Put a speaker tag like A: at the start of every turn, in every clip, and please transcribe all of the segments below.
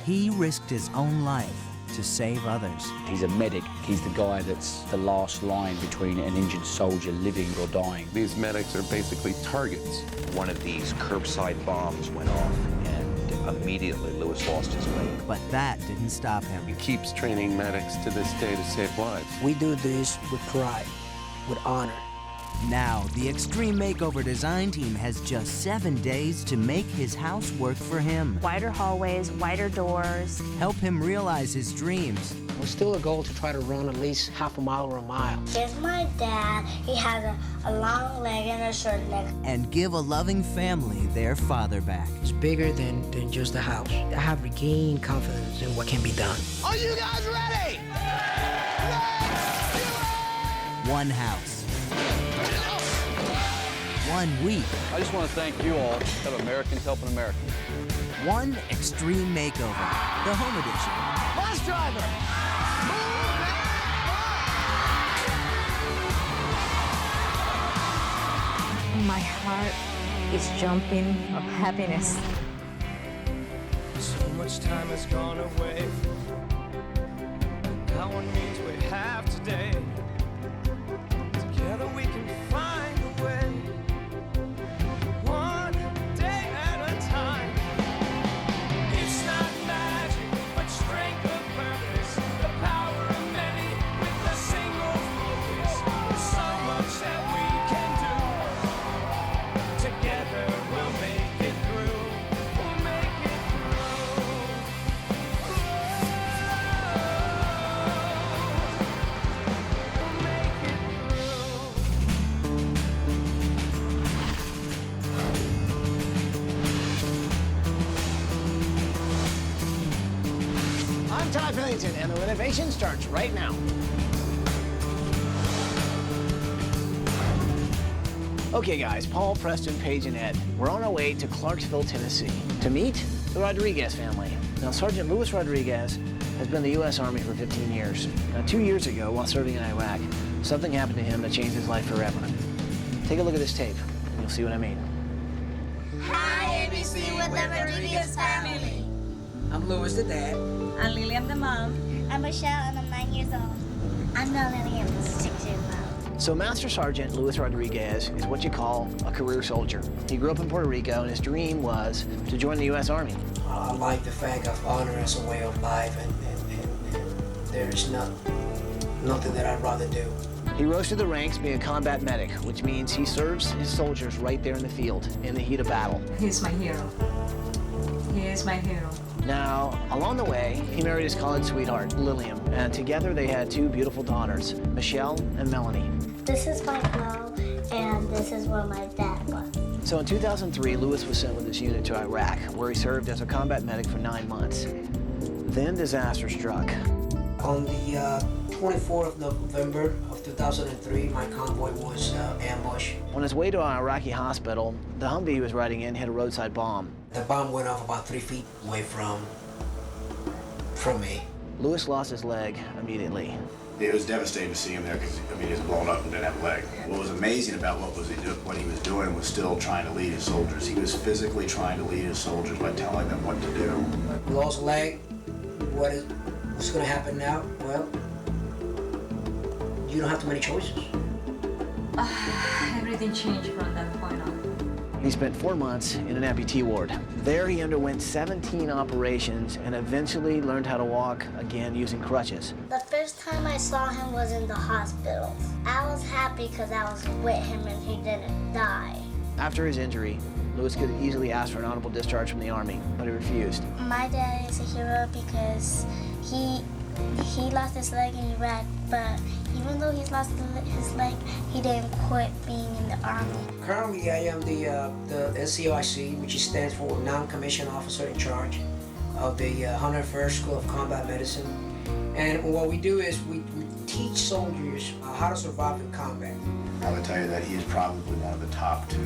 A: he risked his own life to save others.
B: He's a medic. He's the guy that's the last line between an injured soldier living or dying.
C: These medics are basically targets.
D: One of these curbside bombs went off, and immediately Lewis lost his leg.
A: But that didn't stop him.
C: He keeps training medics to this day to save lives.
E: We do this with pride, with honor.
A: Now, the Extreme Makeover design team has just 7 days to make his house work for him.
F: Wider hallways, wider doors.
A: Help him realize his dreams.
E: It's still a goal to try to run at least half a mile or a mile.
G: Here's my dad. He has a long leg and a short leg.
A: And give a loving family their father back.
E: It's bigger than just a house. I have regained confidence in what can be done.
H: Are you guys ready?
A: One house. 1 week.
B: I just want to thank you all of Americans Helping Americans.
A: One Extreme Makeover, the home edition.
H: Bus driver, move that
F: My heart is jumping of happiness.
I: So much time has gone away. Now one means we have today. Together we can find a way. One day at a time. It's not magic, but strength of purpose. The power of many with a single focus. There's so much that we can do. Together we'll make it through. We'll make it
H: I'm Todd Pennington, and the renovation starts right now. Okay, guys, Paul, Preston, Paige, and Ed. We're on our way to Clarksville, Tennessee, to meet the Rodriguez family. Now, Sergeant Luis Rodriguez has been in the U.S. Army for 15 years. Now, 2 years ago, while serving in Iraq, something happened to him that changed his life forever. Take a look at this tape, and you'll see what I mean.
G: Hi, ABC with the Rodriguez family.
E: I'm Louis the dad.
F: I'm Lillian the mom.
G: I'm Michelle, and I'm 9 years old. I'm Lillian, 6 years old.
H: So Master Sergeant Luis Rodriguez is what you call a career soldier. He grew up in Puerto Rico, and his dream was to join the U.S. Army.
E: I like the fact of honor as a way of life, and there is nothing that I'd rather do.
H: He rose through the ranks being a combat medic, which means he serves his soldiers right there in the field, in the heat of battle.
F: He's my hero. He is my hero.
H: Now, along the way, he married his college sweetheart, Lillian, and together they had 2 beautiful daughters, Michelle and Melanie.
G: This is my glow, and this is where my dad was.
H: So in 2003, Luis was sent with his unit to Iraq, where he served as a combat medic for 9 months. Then disaster struck.
E: On the 24th of November of 2003, my convoy was ambushed.
H: On his way to an Iraqi hospital, the Humvee he was riding in hit a roadside bomb.
E: The bomb went off about 3 feet away from me.
H: Luis lost his leg immediately.
J: It was devastating to see him there because, I mean, he was blown up and didn't have a leg. What was amazing about what he was doing was still trying to lead his soldiers. He was physically trying to lead his soldiers by telling them what to do.
E: Lost a leg. What's going to happen now? Well, you don't have too many choices.
F: Everything changed from that point on.
H: He spent 4 months in an amputee ward. There he underwent 17 operations and eventually learned how to walk again using crutches.
G: The first time I saw him was in the hospital. I was happy because I was with him and he didn't die.
H: After his injury, Luis could easily ask for an honorable discharge from the Army, but he refused.
G: My dad is a hero because he lost his leg in Iraq, but even though he's lost his leg, he didn't quit being in the Army.
E: Currently, I am the NCOIC, which stands for Non-Commissioned Officer in Charge of the 101st School of Combat Medicine. And what we do is we teach soldiers how to survive in combat.
J: I would tell you that he is probably one of the top 2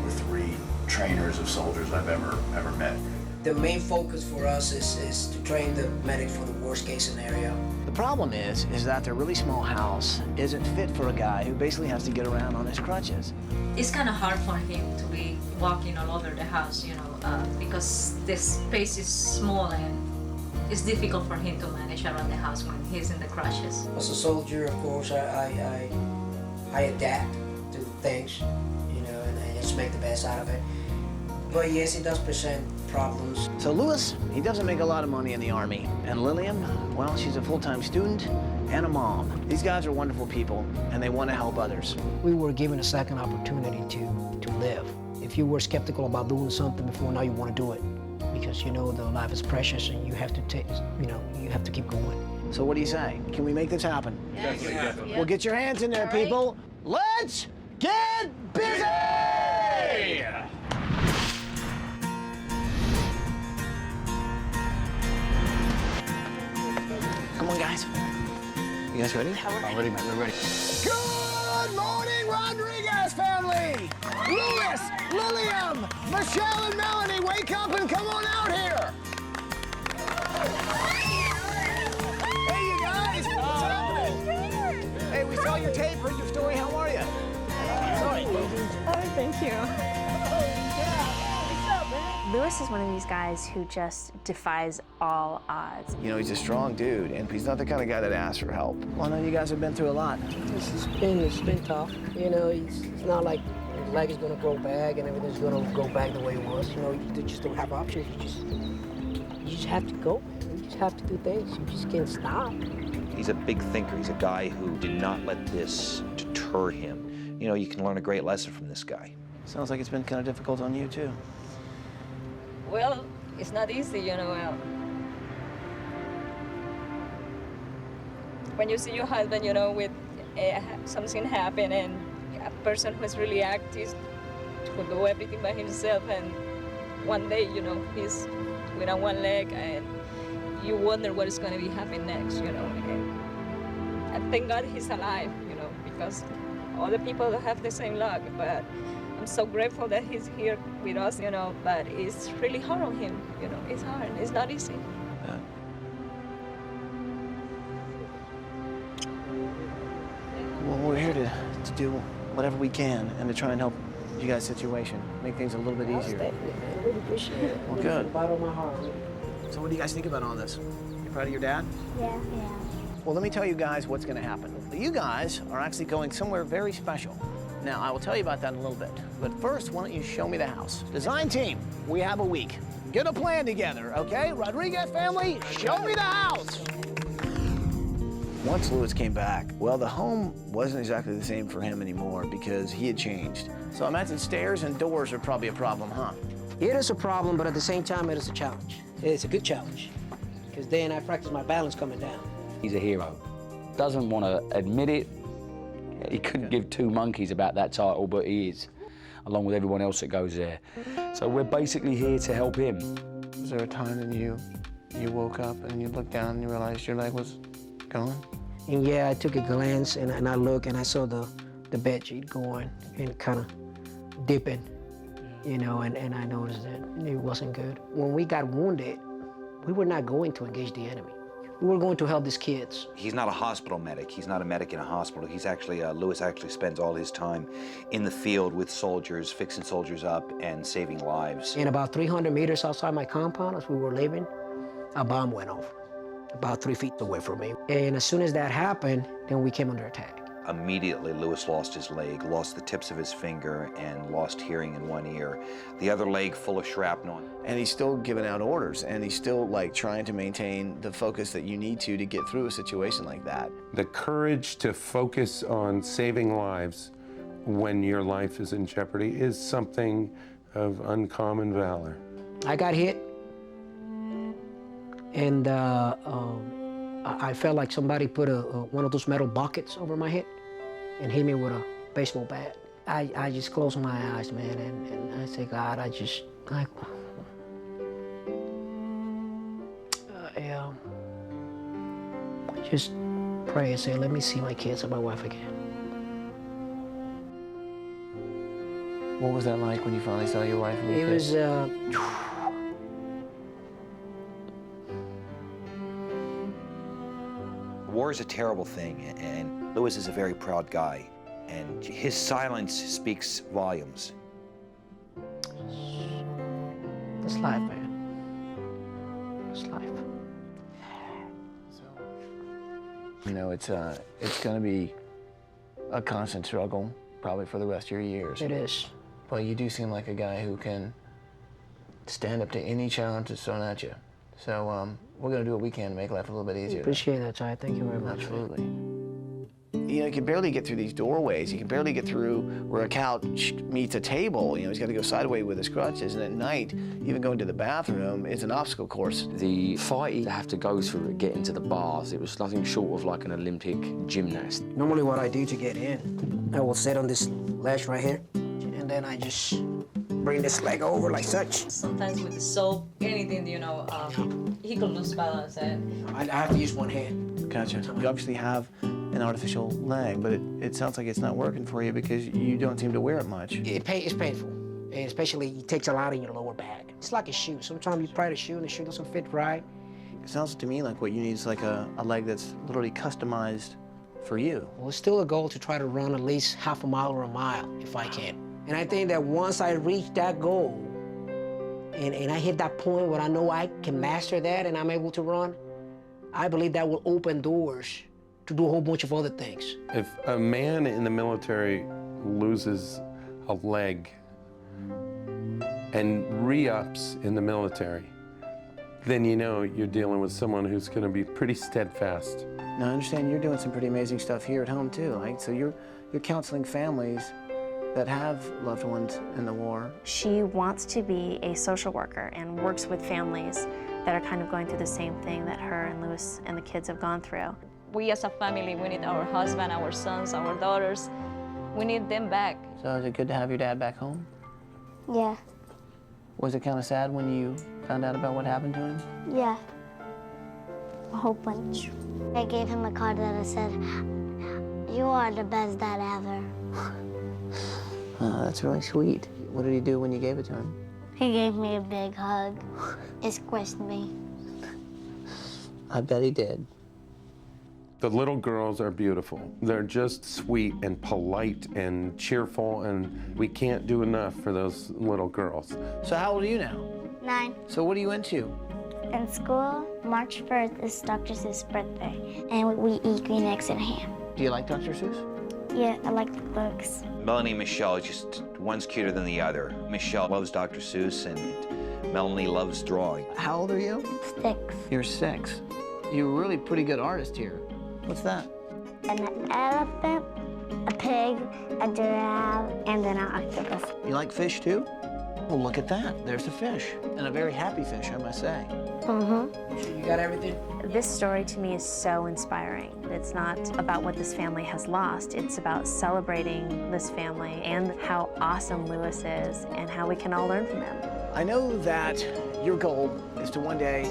J: or 3 trainers of soldiers I've ever met.
E: The main focus for us is to train the medic for the worst case scenario.
H: The problem is that their really small house isn't fit for a guy who basically has to get around on his crutches.
F: It's kind of hard for him to be walking all over the house, because the space is small and it's difficult for him to manage around the house when he's in the crashes.
E: As a soldier, of course, I adapt to things, you know, and I just make the best out of it. But yes, it does present problems.
H: So Louis, he doesn't make a lot of money in the Army. And Lillian, well, she's a full-time student and a mom. These guys are wonderful people, and they want to help others.
E: We were given a second opportunity to live. If you were skeptical about doing something before, now you want to do it. Because you know the life is precious and you have to take, you know, you have to keep going.
H: So what do you say? Can we make this happen?
I: Yes. Yeah.
H: Well, get your hands in there, people. Let's get busy! Come on, guys. You guys ready?
B: I'm ready, man. We're ready.
H: Good morning, Rodriguez family! Louis, Lillian, Michelle, and Melanie, wake up and come on out here! Hey, you guys! What's happening? Hey, we saw your tape, heard your story. How are you? Sorry.
F: Oh, thank you.
K: Louis is one of these guys who just defies all odds.
H: You know, he's a strong dude, and he's not the kind of guy that asks for help. Well, I know you guys have been through a lot.
E: It's been tough. You know, it's not like his leg is going to grow back and everything's going to go back the way it was. You know, you just don't have options. You just have to go, man. You just have to do things. You just can't stop.
D: He's a big thinker. He's a guy who did not let this deter him. You know, you can learn a great lesson from this guy.
H: Sounds like it's been kind of difficult on you, too.
F: Well, it's not easy, you know. When you see your husband, you know, with something happen and a person who's really active to do everything by himself, and one day, you know, he's without one leg, and you wonder what is going to be happening next, you know. And thank God he's alive, you know, because other people have the same luck, but I'm so grateful that he's here with us, you know, but it's really hard on him, you know. It's hard. It's not easy.
H: Well, we're here to do whatever we can and to try and help you guys' situation, make things a little bit easier.
E: I really appreciate it.
H: Well, good.
E: From the bottom of my heart.
H: So what do you guys think about all this? You proud of your dad?
G: Yeah.
H: Well, let me tell you guys what's going to happen. You guys are actually going somewhere very special. Now, I will tell you about that in a little bit. But first, why don't you show me the house? Design team, we have a week. Get a plan together, okay? Rodriguez family, show me the house! Once Louis came back, well, the home wasn't exactly the same for him anymore because he had changed. So I imagine stairs and doors are probably a problem, huh?
E: It is a problem, but at the same time, it is a challenge. It's a good challenge, because then I practice my balance coming down.
B: He's a hero. Doesn't want to admit it. He couldn't give two monkeys about that title, but he is, along with everyone else that goes there. So we're basically here to help him.
H: Was there a time that you woke up and you looked down and you realized your leg was gone?
E: And yeah, I took a glance and I looked and I saw the bed sheet going and kind of dipping, you know, and I noticed that it wasn't good. When we got wounded, we were not going to engage the enemy. We were going to help these kids.
D: He's not a hospital medic. He's not a medic in a hospital. He's actually, Louis actually spends all his time in the field with soldiers, fixing soldiers up and saving lives.
E: And about 300 meters outside my compound, as we were leaving, a bomb went off, about 3 feet away from me. And as soon as that happened, then we came under attack.
D: Immediately, Louis lost his leg, lost the tips of his finger, and lost hearing in one ear. The other leg full of shrapnel.
H: And he's still giving out orders, and he's still like trying to maintain the focus that you need to get through a situation like that.
C: The courage to focus on saving lives when your life is in jeopardy is something of uncommon valor.
E: I got hit, and I felt like somebody put one of those metal buckets over my head and hit me with a baseball bat. I just closed my eyes, man, and I said, God, just pray and say, let me see my kids and my wife again.
H: What was that like when you finally saw your wife?
E: It was,
D: War is a terrible thing, and Louis is a very proud guy, and his silence speaks volumes.
E: it's life, man. It's life.
H: You know, it's going to be a constant struggle, probably for the rest of your years.
E: It is.
H: But you do seem like a guy who can stand up to any challenge that's thrown at you. So we're going to do what we can to make life a little bit easier.
E: Appreciate that, Ty. Thank you very much.
H: Absolutely. You know, you can barely get through these doorways. You can barely get through where a couch meets a table. You know, he's got to go sideways with his crutches. And at night, even going to the bathroom is an obstacle course.
B: The fight he have to go through to get into the baths, it was nothing short of like an Olympic gymnast.
E: Normally what I do to get in, I will sit on this ledge right here, and then I just bring this leg over like such.
F: Sometimes with the soap, anything, you know, he could lose balance and...
E: I have to use one hand.
H: Gotcha. You obviously have an artificial leg, but it sounds like it's not working for you because you don't seem to wear it much.
E: It's painful, and especially it takes a lot in your lower back. It's like a shoe. Sometimes you try the shoe and the shoe doesn't fit right.
H: It sounds to me like what you need is like a leg that's literally customized for you.
E: Well, it's still a goal to try to run at least half a mile or a mile if I can. And I think that once I reach that goal, and I hit that point where I know I can master that and I'm able to run, I believe that will open doors to do a whole bunch of other things.
C: If a man in the military loses a leg and re-ups in the military, then you know you're dealing with someone who's going to be pretty steadfast.
H: Now, I understand you're doing some pretty amazing stuff here at home, too, right? So you're counseling families that have loved ones in the war.
K: She wants to be a social worker and works with families that are kind of going through the same thing that her and Lewis and the kids have gone through.
F: We as a family, we need our husband, our sons, our daughters. We need them back.
H: So is it good to have your dad back home?
G: Yeah.
H: Was it kind of sad when you found out about what happened to him?
G: Yeah. A whole bunch. I gave him a card that said, "You are the best dad ever."
H: Oh, that's really sweet. What did he do when you gave it to him?
G: He gave me a big hug. It squished me.
H: I bet he did.
C: The little girls are beautiful. They're just sweet and polite and cheerful, and we can't do enough for those little girls.
H: So how old are you now?
G: 9.
H: So what are you into?
G: In school, March 1st is Dr. Seuss' birthday, and we eat green eggs and ham.
H: Do you like Dr. Seuss?
G: Yeah, I like the books.
D: Melanie and Michelle, just one's cuter than the other. Michelle loves Dr. Seuss, and Melanie loves drawing.
H: How old are you?
G: 6.
H: You're 6. You're a really pretty good artist here. What's that?
G: An elephant, a pig, a giraffe, and then an octopus.
H: You like fish too? Well, look at that. There's a fish. And a very happy fish, I must say.
E: Mm-hmm. You got everything?
K: This story to me is so inspiring. It's not about what this family has lost. It's about celebrating this family and how awesome Lewis is and how we can all learn from him.
H: I know that your goal is to one day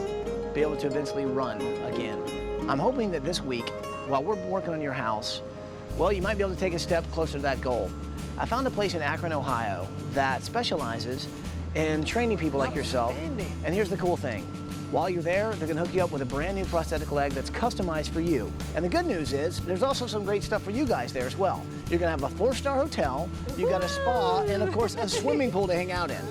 H: be able to eventually run again. I'm hoping that this week, while we're working on your house, well, you might be able to take a step closer to that goal. I found a place in Akron, Ohio that specializes in training people like yourself. And here's the cool thing. While you're there, they're gonna hook you up with a brand new prosthetic leg that's customized for you. And the good news is, there's also some great stuff for you guys there as well. You're gonna have a 4-star hotel, you got a spa, and of course, a swimming pool to hang out in.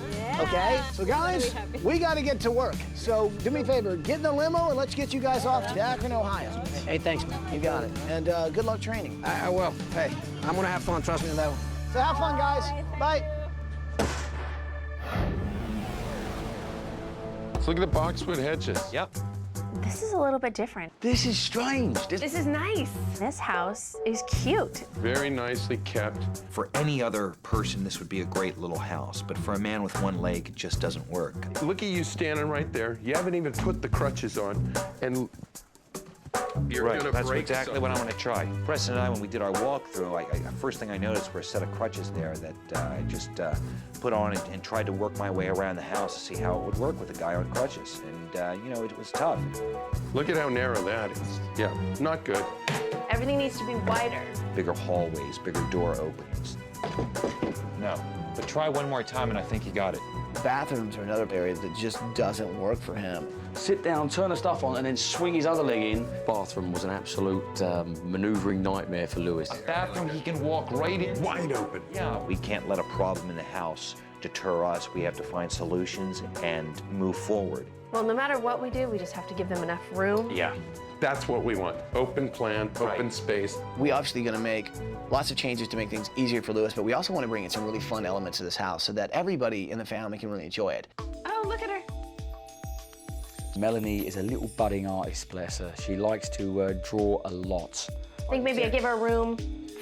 H: Okay? So guys, we gotta get to work. So do me a favor, get in the limo and let's get you guys off to Akron, Ohio.
E: Hey, thanks, man.
H: You got it. And good luck training.
E: I will. Hey, I'm gonna have fun, trust me on that one.
H: So have fun, guys. Bye.
C: Let's look at the boxwood hedges.
D: Yep.
K: This is a little bit different.
B: This is strange.
K: This is nice. This house is cute.
C: Very nicely kept.
D: For any other person, this would be a great little house, but for a man with one leg, it just doesn't work.
C: Look at you standing right there. You haven't even put the crutches on, and you're
D: Right,
C: gonna
D: that's
C: break
D: exactly what I'm gonna try. Preston and I, when we did our walkthrough, first thing I noticed were a set of crutches there that I just put on and tried to work my way around the house to see how it would work with a guy on crutches. And, you know, it was tough.
C: Look at how narrow that is. Yeah, not good.
K: Everything needs to be wider.
D: Bigger hallways, bigger door openings.
L: No, but try one more time and I think you got it.
H: Bathrooms are another area that just doesn't work for him.
B: Sit down, turn the stuff on, and then swing his other leg in. Bathroom was an absolute maneuvering nightmare for Lewis.
L: A bathroom he can walk right in.
C: Wide open.
L: Yeah.
D: We can't let a problem in the house deter us. We have to find solutions and move forward.
M: Well, no matter what we do, we just have to give them enough room.
B: Yeah.
C: That's what we want. Open plan, open space.
H: We obviously going to make lots of changes to make things easier for Lewis, but we also want to bring in some really fun elements to this house so that everybody in the family can really enjoy it.
K: Oh, look at her.
B: Melanie is a little budding artist, bless her. She likes to draw a lot.
K: I think maybe I give her a room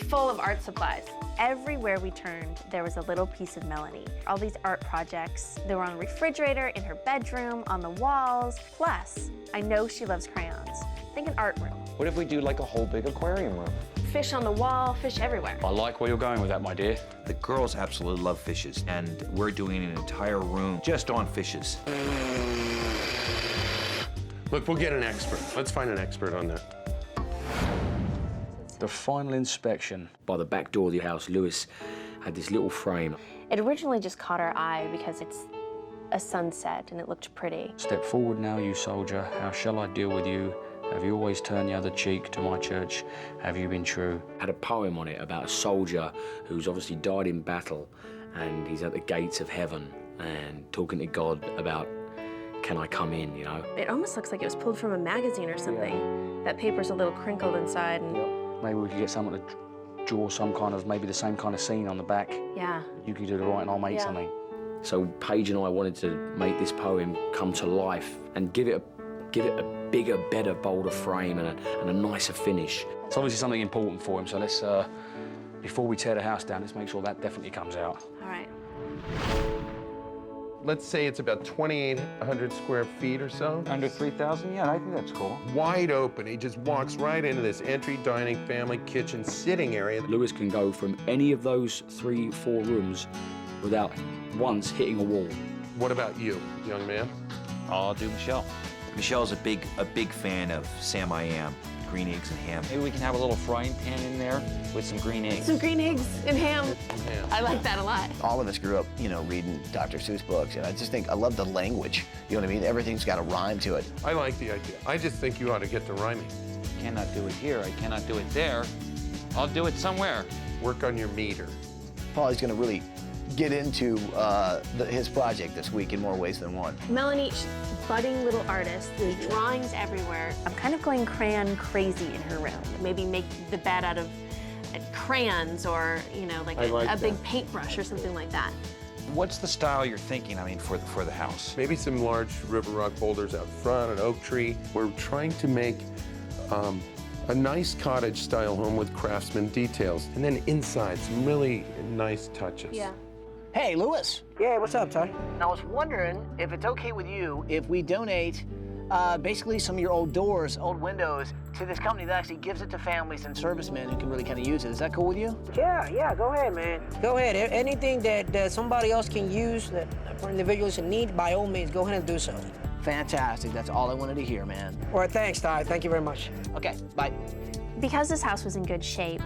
K: full of art supplies. Everywhere we turned, there was a little piece of Melanie. All these art projects, they were on the refrigerator, in her bedroom, on the walls. Plus, I know she loves crayons. Think an art room.
L: What if we do like a whole big aquarium room?
K: Fish on the wall, fish everywhere.
B: I like where you're going with that, my dear.
D: The girls absolutely love fishes, and we're doing an entire room just on fishes.
C: Look, we'll get an expert. Let's find an expert on that.
B: The final inspection. By the back door of the house, Lewis had this little frame.
K: It originally just caught our eye because it's a sunset and it looked pretty.
B: Step forward now, you soldier. How shall I deal with you? Have you always turned the other cheek to my church? Have you been true? Had a poem on it about a soldier who's obviously died in battle, and he's at the gates of heaven and talking to God about, can I come in, you know?
K: It almost looks like it was pulled from a magazine or something. Yeah. That paper's a little crinkled inside. And
B: maybe we could get someone to draw some kind of, maybe the same kind of scene on the back.
K: Yeah.
B: You can do the right and I'll make something. So Paige and I wanted to make this poem come to life and give it a bigger, better, bolder frame and a nicer finish. It's obviously something important for him, so let's, before we tear the house down, let's make sure that definitely comes out.
K: All right.
C: Let's say it's about 2,800 square feet or so.
L: Under 3,000? Yeah, I think that's cool.
C: Wide open. He just walks right into this entry, dining, family, kitchen, sitting area.
B: Lewis can go from any of those 3-4 rooms without once hitting a wall.
C: What about you, young man?
L: I'll do Michelle.
D: Michelle's a big fan of Sam I Am, green eggs and ham.
L: Maybe we can have a little frying pan in there with some green eggs.
K: Some green eggs and ham. I like that a lot.
H: All of us grew up, you know, reading Dr. Seuss books, and I just think I love the language. You know what I mean? Everything's got a rhyme to it.
C: I like the idea. I just think you ought to get to rhyming.
L: I cannot do it here. I cannot do it there. I'll do it somewhere.
C: Work on your meter.
H: Paulie's going to really get into his project this week in more ways than one.
K: Melanie, budding little artist, there's drawings everywhere. I'm kind of going crayon crazy in her room. Maybe make the bed out of crayons or, you know, like a big paintbrush or something like that.
D: What's the style you're thinking, I mean, for the house?
C: Maybe some large river rock boulders out front, an oak tree. We're trying to make a nice cottage-style home with craftsman details, and then inside some really nice touches.
K: Yeah.
H: Hey, Lewis.
E: Yeah, what's up, Ty?
H: I was wondering if it's okay with you if we donate basically some of your old doors, old windows, to this company that actually gives it to families and servicemen who can really kind of use it. Is that cool with you?
E: Yeah, go ahead, man. Go ahead. Anything that somebody else can use that for individuals in need, by all means, go ahead and do so.
H: Fantastic. That's all I wanted to hear, man.
E: All right, thanks, Ty. Thank you very much.
H: Okay, bye.
K: Because this house was in good shape,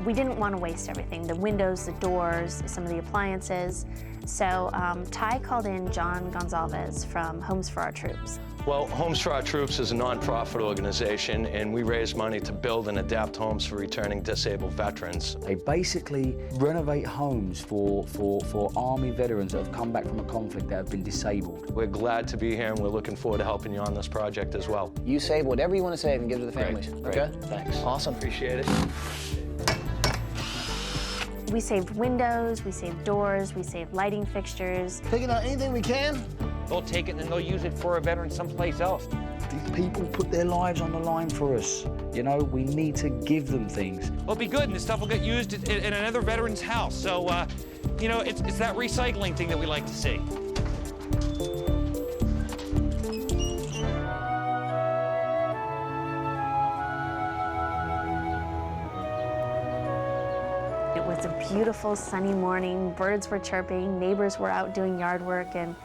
K: we didn't want to waste everything. The windows, the doors, some of the appliances. So Ty called in John Gonzalez from Homes for Our Troops.
M: Well, Homes for Our Troops is a nonprofit organization, and we raise money to build and adapt homes for returning disabled veterans.
B: They basically renovate homes for Army veterans that have come back from a conflict that have been disabled.
M: We're glad to be here, and we're looking forward to helping you on this project as well.
H: You save whatever you want to save and give to the families.
M: Great.
H: Okay?
M: Thanks.
H: Awesome.
M: Appreciate it.
K: We saved windows, we saved doors, we saved lighting fixtures.
H: Picking out anything we can.
L: They'll take it and they'll use it for a veteran someplace else.
B: These people put their lives on the line for us. You know, we need to give them things.
L: Well, it'll be good, and this stuff will get used in another veteran's house. So, you know, it's that recycling thing that we like to see.
K: It was a beautiful sunny morning. Birds were chirping, neighbors were out doing yard work, and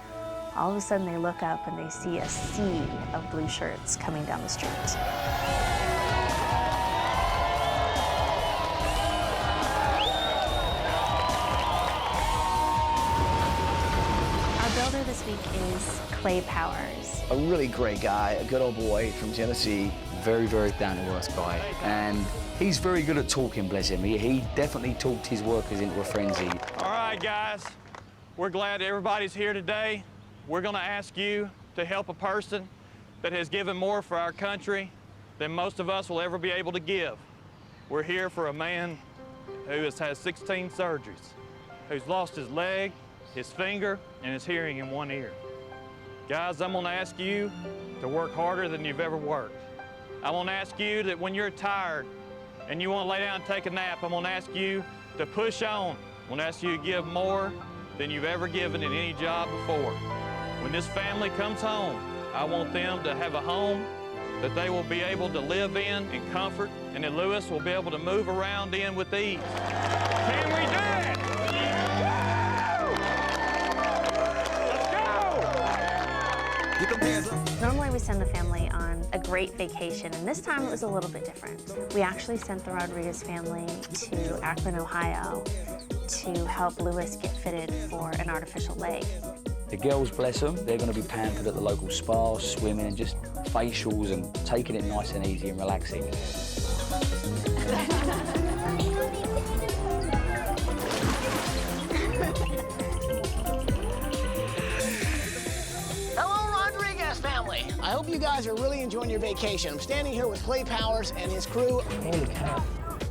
K: all of a sudden they look up and they see a sea of blue shirts coming down the street. Our builder this week is Clay Powers.
H: A really great guy, a good old boy from Tennessee.
B: Very, very down-to-earth guy. And he's very good at talking, bless him. He definitely talked his workers into a frenzy.
N: All right, guys. We're glad everybody's here today. We're going to ask you to help a person that has given more for our country than most of us will ever be able to give. We're here for a man who has had 16 surgeries, who's lost his leg, his finger, and his hearing in one ear. Guys, I'm gonna ask you to work harder than you've ever worked. I wanna ask you that when you're tired and you wanna lay down and take a nap, I'm gonna ask you to push on. I'm gonna ask you to give more than you've ever given in any job before. When this family comes home, I want them to have a home that they will be able to live in comfort, and that Lewis will be able to move around in with ease. Can we do it? Let's go!
K: Normally we send the family on a great vacation, and this time it was a little bit different. We actually sent the Rodriguez family to Akron, Ohio to help Lewis get fitted for an artificial leg.
B: The girls, bless them, they're going to be pampered at the local spa, swimming and just facials and taking it nice and easy and relaxing.
H: Hello, Rodriguez family. I hope you guys are really enjoying your vacation. I'm standing here with Clay Powers and his crew. Holy cow.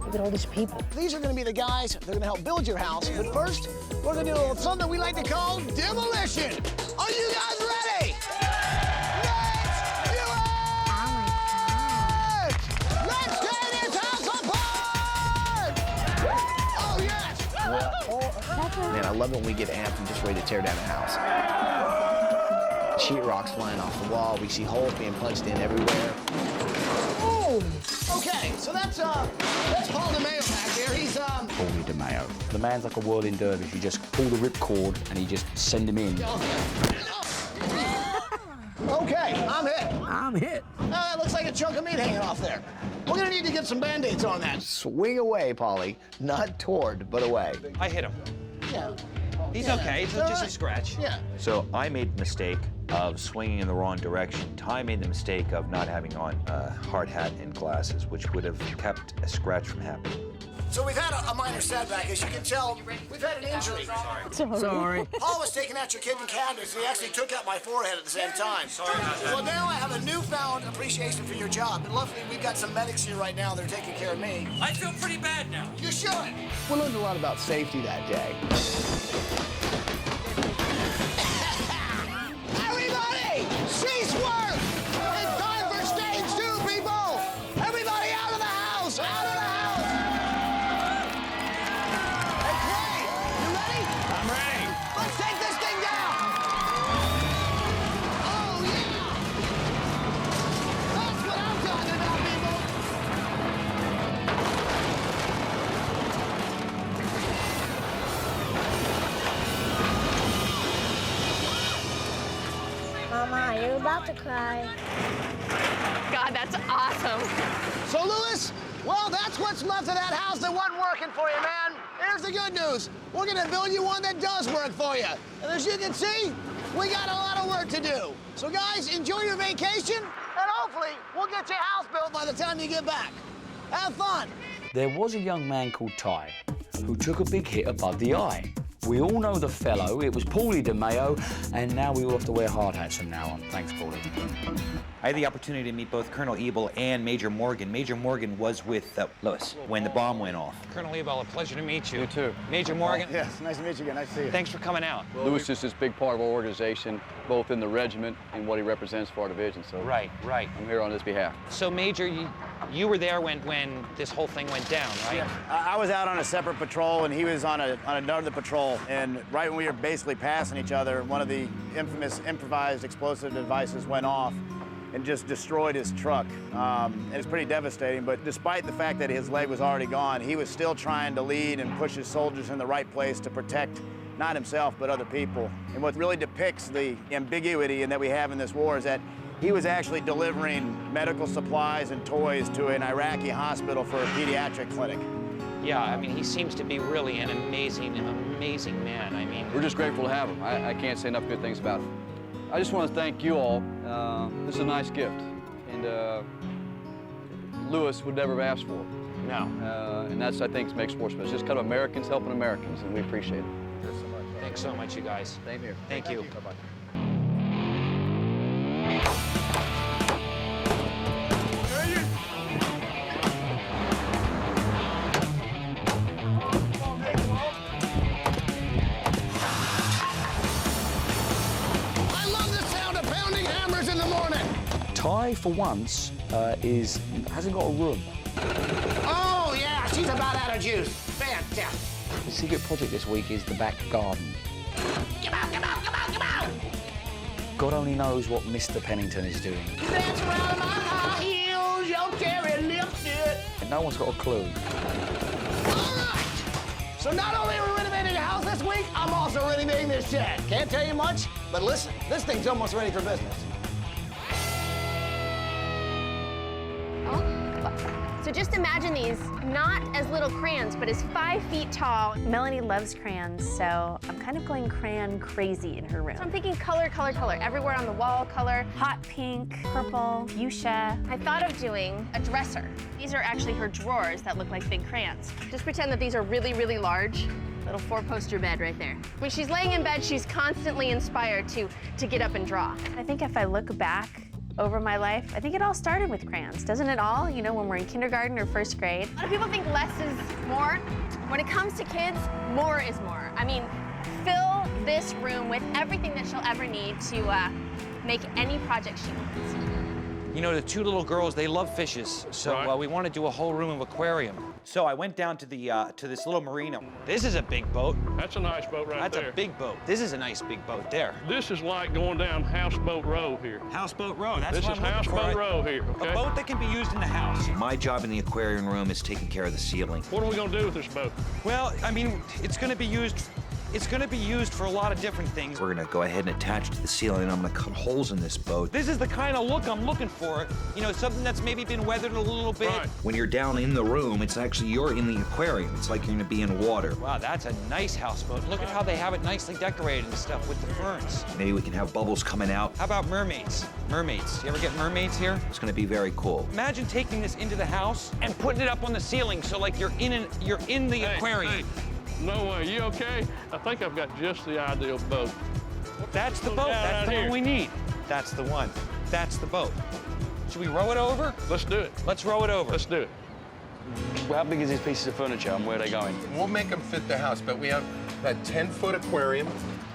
H: Look at all these people. These are going to be the guys that are going to help build your house. But first, we're going to do a little something we like to call demolition. Are you guys ready? Let's do it! Let's tear this house apart! Oh, yes!
O: Man, I love it when we get amped and just ready to tear down a house. Sheetrock's flying off the wall. We see holes being punched in everywhere.
H: Ooh! Okay, so that's Paul DeMayo back there. He's
B: Paulie DeMayo. The man's like a whirling dervish. You just pull the ripcord and you just send him in.
H: Okay, I'm hit.
A: I'm hit.
H: It looks like a chunk of meat hanging off there. We're gonna need to get some Band-Aids on that.
O: Swing away, Paulie. Not toward, but away.
D: I hit him.
H: Yeah.
D: He's okay. It's just a scratch.
H: Yeah.
D: So I made the mistake of swinging in the wrong direction. Ty made the mistake of not having on a hard hat and glasses, which would have kept a scratch from happening.
H: So we've had a minor setback. As you can tell, we've had an injury.
A: Sorry.
H: Paul was taking out your kitchen cabinets, and he actually took out my forehead at the same time. Sorry about that. Well, now I have a newfound appreciation for your job. And luckily, we've got some medics here right now that are taking care of me.
I: I feel pretty bad now.
H: You should.
O: We learned a lot about safety that day.
H: Everybody, cease work! It's time for stage 2, people! Everybody out of the house! Out of the house! Hey, Clay, you ready?
N: I'm ready.
H: Let's take this thing down! Oh, yeah! That's what I'm talking about, people!
G: Mama, you're about to cry.
K: God, that's awesome.
H: So, Lewis, well, that's what's left of that house that wasn't working for you, man. Here's the good news. We're gonna build you one that does work for you. And as you can see, we got a lot of work to do. So, guys, enjoy your vacation, and hopefully we'll get your house built by the time you get back. Have fun.
B: There was a young man called Ty who took a big hit above the eye. We all know the fellow. It was Paulie DeMayo, and now we all have to wear hard hats from now on. Thanks, Paulie.
D: I had the opportunity to meet both Colonel Ebel and Major Morgan. Major Morgan was with Lewis when the bomb went off.
L: Colonel Ebel, a pleasure to meet you.
N: You too.
L: Major Morgan.
O: Yes, nice to meet you again. Nice to see you.
L: Thanks for coming out.
P: Lewis is this big part of our organization, both in the regiment and what he represents for our division. So
L: Right.
P: I'm here on his behalf.
L: So, Major, you were there when this whole thing went down, right?
O: Yeah. I was out on a separate patrol, and he was on another patrol. And right when we were basically passing each other, one of the infamous improvised explosive devices went off and just destroyed his truck. And it's pretty devastating, but despite the fact that his leg was already gone, he was still trying to lead and push his soldiers in the right place to protect not himself, but other people. And what really depicts the ambiguity that we have in this war is that he was actually delivering medical supplies and toys to an Iraqi hospital for a pediatric clinic.
L: Yeah, I mean, he seems to be really an amazing, amazing man. I mean,
P: We're just grateful to have him. I can't say enough good things about him. I just want to thank you all. This is a nice gift, and Lewis would never have asked for it.
L: no.
P: And that's, I think, makes sports. It's just kind of Americans helping Americans, and we appreciate it.
L: Thanks so much, you guys.
P: Same here.
L: Thank you.
P: Bye-bye.
B: guy, for once, hasn't got a room.
H: Oh, yeah, she's about out of juice. Fantastic.
B: The secret project this week is the back garden.
H: Come out, come out, come out, come out!
B: God only knows what Mr. Pennington is doing.
H: Dance around in my high heels, your cherry lipstick.
B: And no one's got a clue.
H: All right. So not only are we renovating the house this week, I'm also renovating this shed. Can't tell you much, but listen, this thing's almost ready for business.
K: So just imagine these, not as little crayons, but as 5 feet tall. Melanie loves crayons, so I'm kind of going crayon crazy in her room. So I'm thinking color, color, color. Everywhere on the wall, color. Hot pink, purple, fuchsia. I thought of doing a dresser. These are actually her drawers that look like big crayons. Just pretend that these are really, really large. Little 4-poster bed right there. When she's laying in bed, she's constantly inspired to get up and draw. I think if I look back over my life, I think it all started with crayons. Doesn't it all? You know, when we're in kindergarten or 1st grade. A lot of people think less is more. When it comes to kids, more is more. I mean, fill this room with everything that she'll ever need to make any project she wants.
D: You know, the 2 little girls, they love fishes, so we want to do a whole room of aquarium. So I went down to the to this little marina. This is a big boat.
N: That's a nice boat right there.
D: That's a big boat. This is a nice big boat there.
N: This is like going down Houseboat Row here.
D: Houseboat Row, that's
N: this
D: what
N: is
D: I'm looking for.
N: Houseboat Row here, okay?
D: A boat that can be used in the house. My job in the aquarium room is taking care of the ceiling.
N: What are we going to do with this boat?
D: Well, I mean, it's going to be used for a lot of different things. We're going to go ahead and attach to the ceiling, and I'm going to cut holes in this boat. This is the kind of look I'm looking for. You know, something that's maybe been weathered a little bit.
N: Right.
D: When you're down in the room, it's actually, you're in the aquarium. It's like you're going to be in water. Wow, that's a nice houseboat. Look at how they have it nicely decorated and stuff with the ferns. Maybe we can have bubbles coming out. How about mermaids? Mermaids. You ever get mermaids here? It's going to be very cool. Imagine taking this into the house and putting it up on the ceiling so like you're in the aquarium.
N: Hey. No way. You okay? I think I've got just the ideal boat.
D: That's the boat. That's the one we need. That's the one. That's the boat. Should we row it over?
N: Let's do it.
D: Let's row it over.
N: Let's do it.
P: Well, how big is these pieces of furniture and where are they going?
C: We'll make them fit the house, but we have that 10-foot aquarium,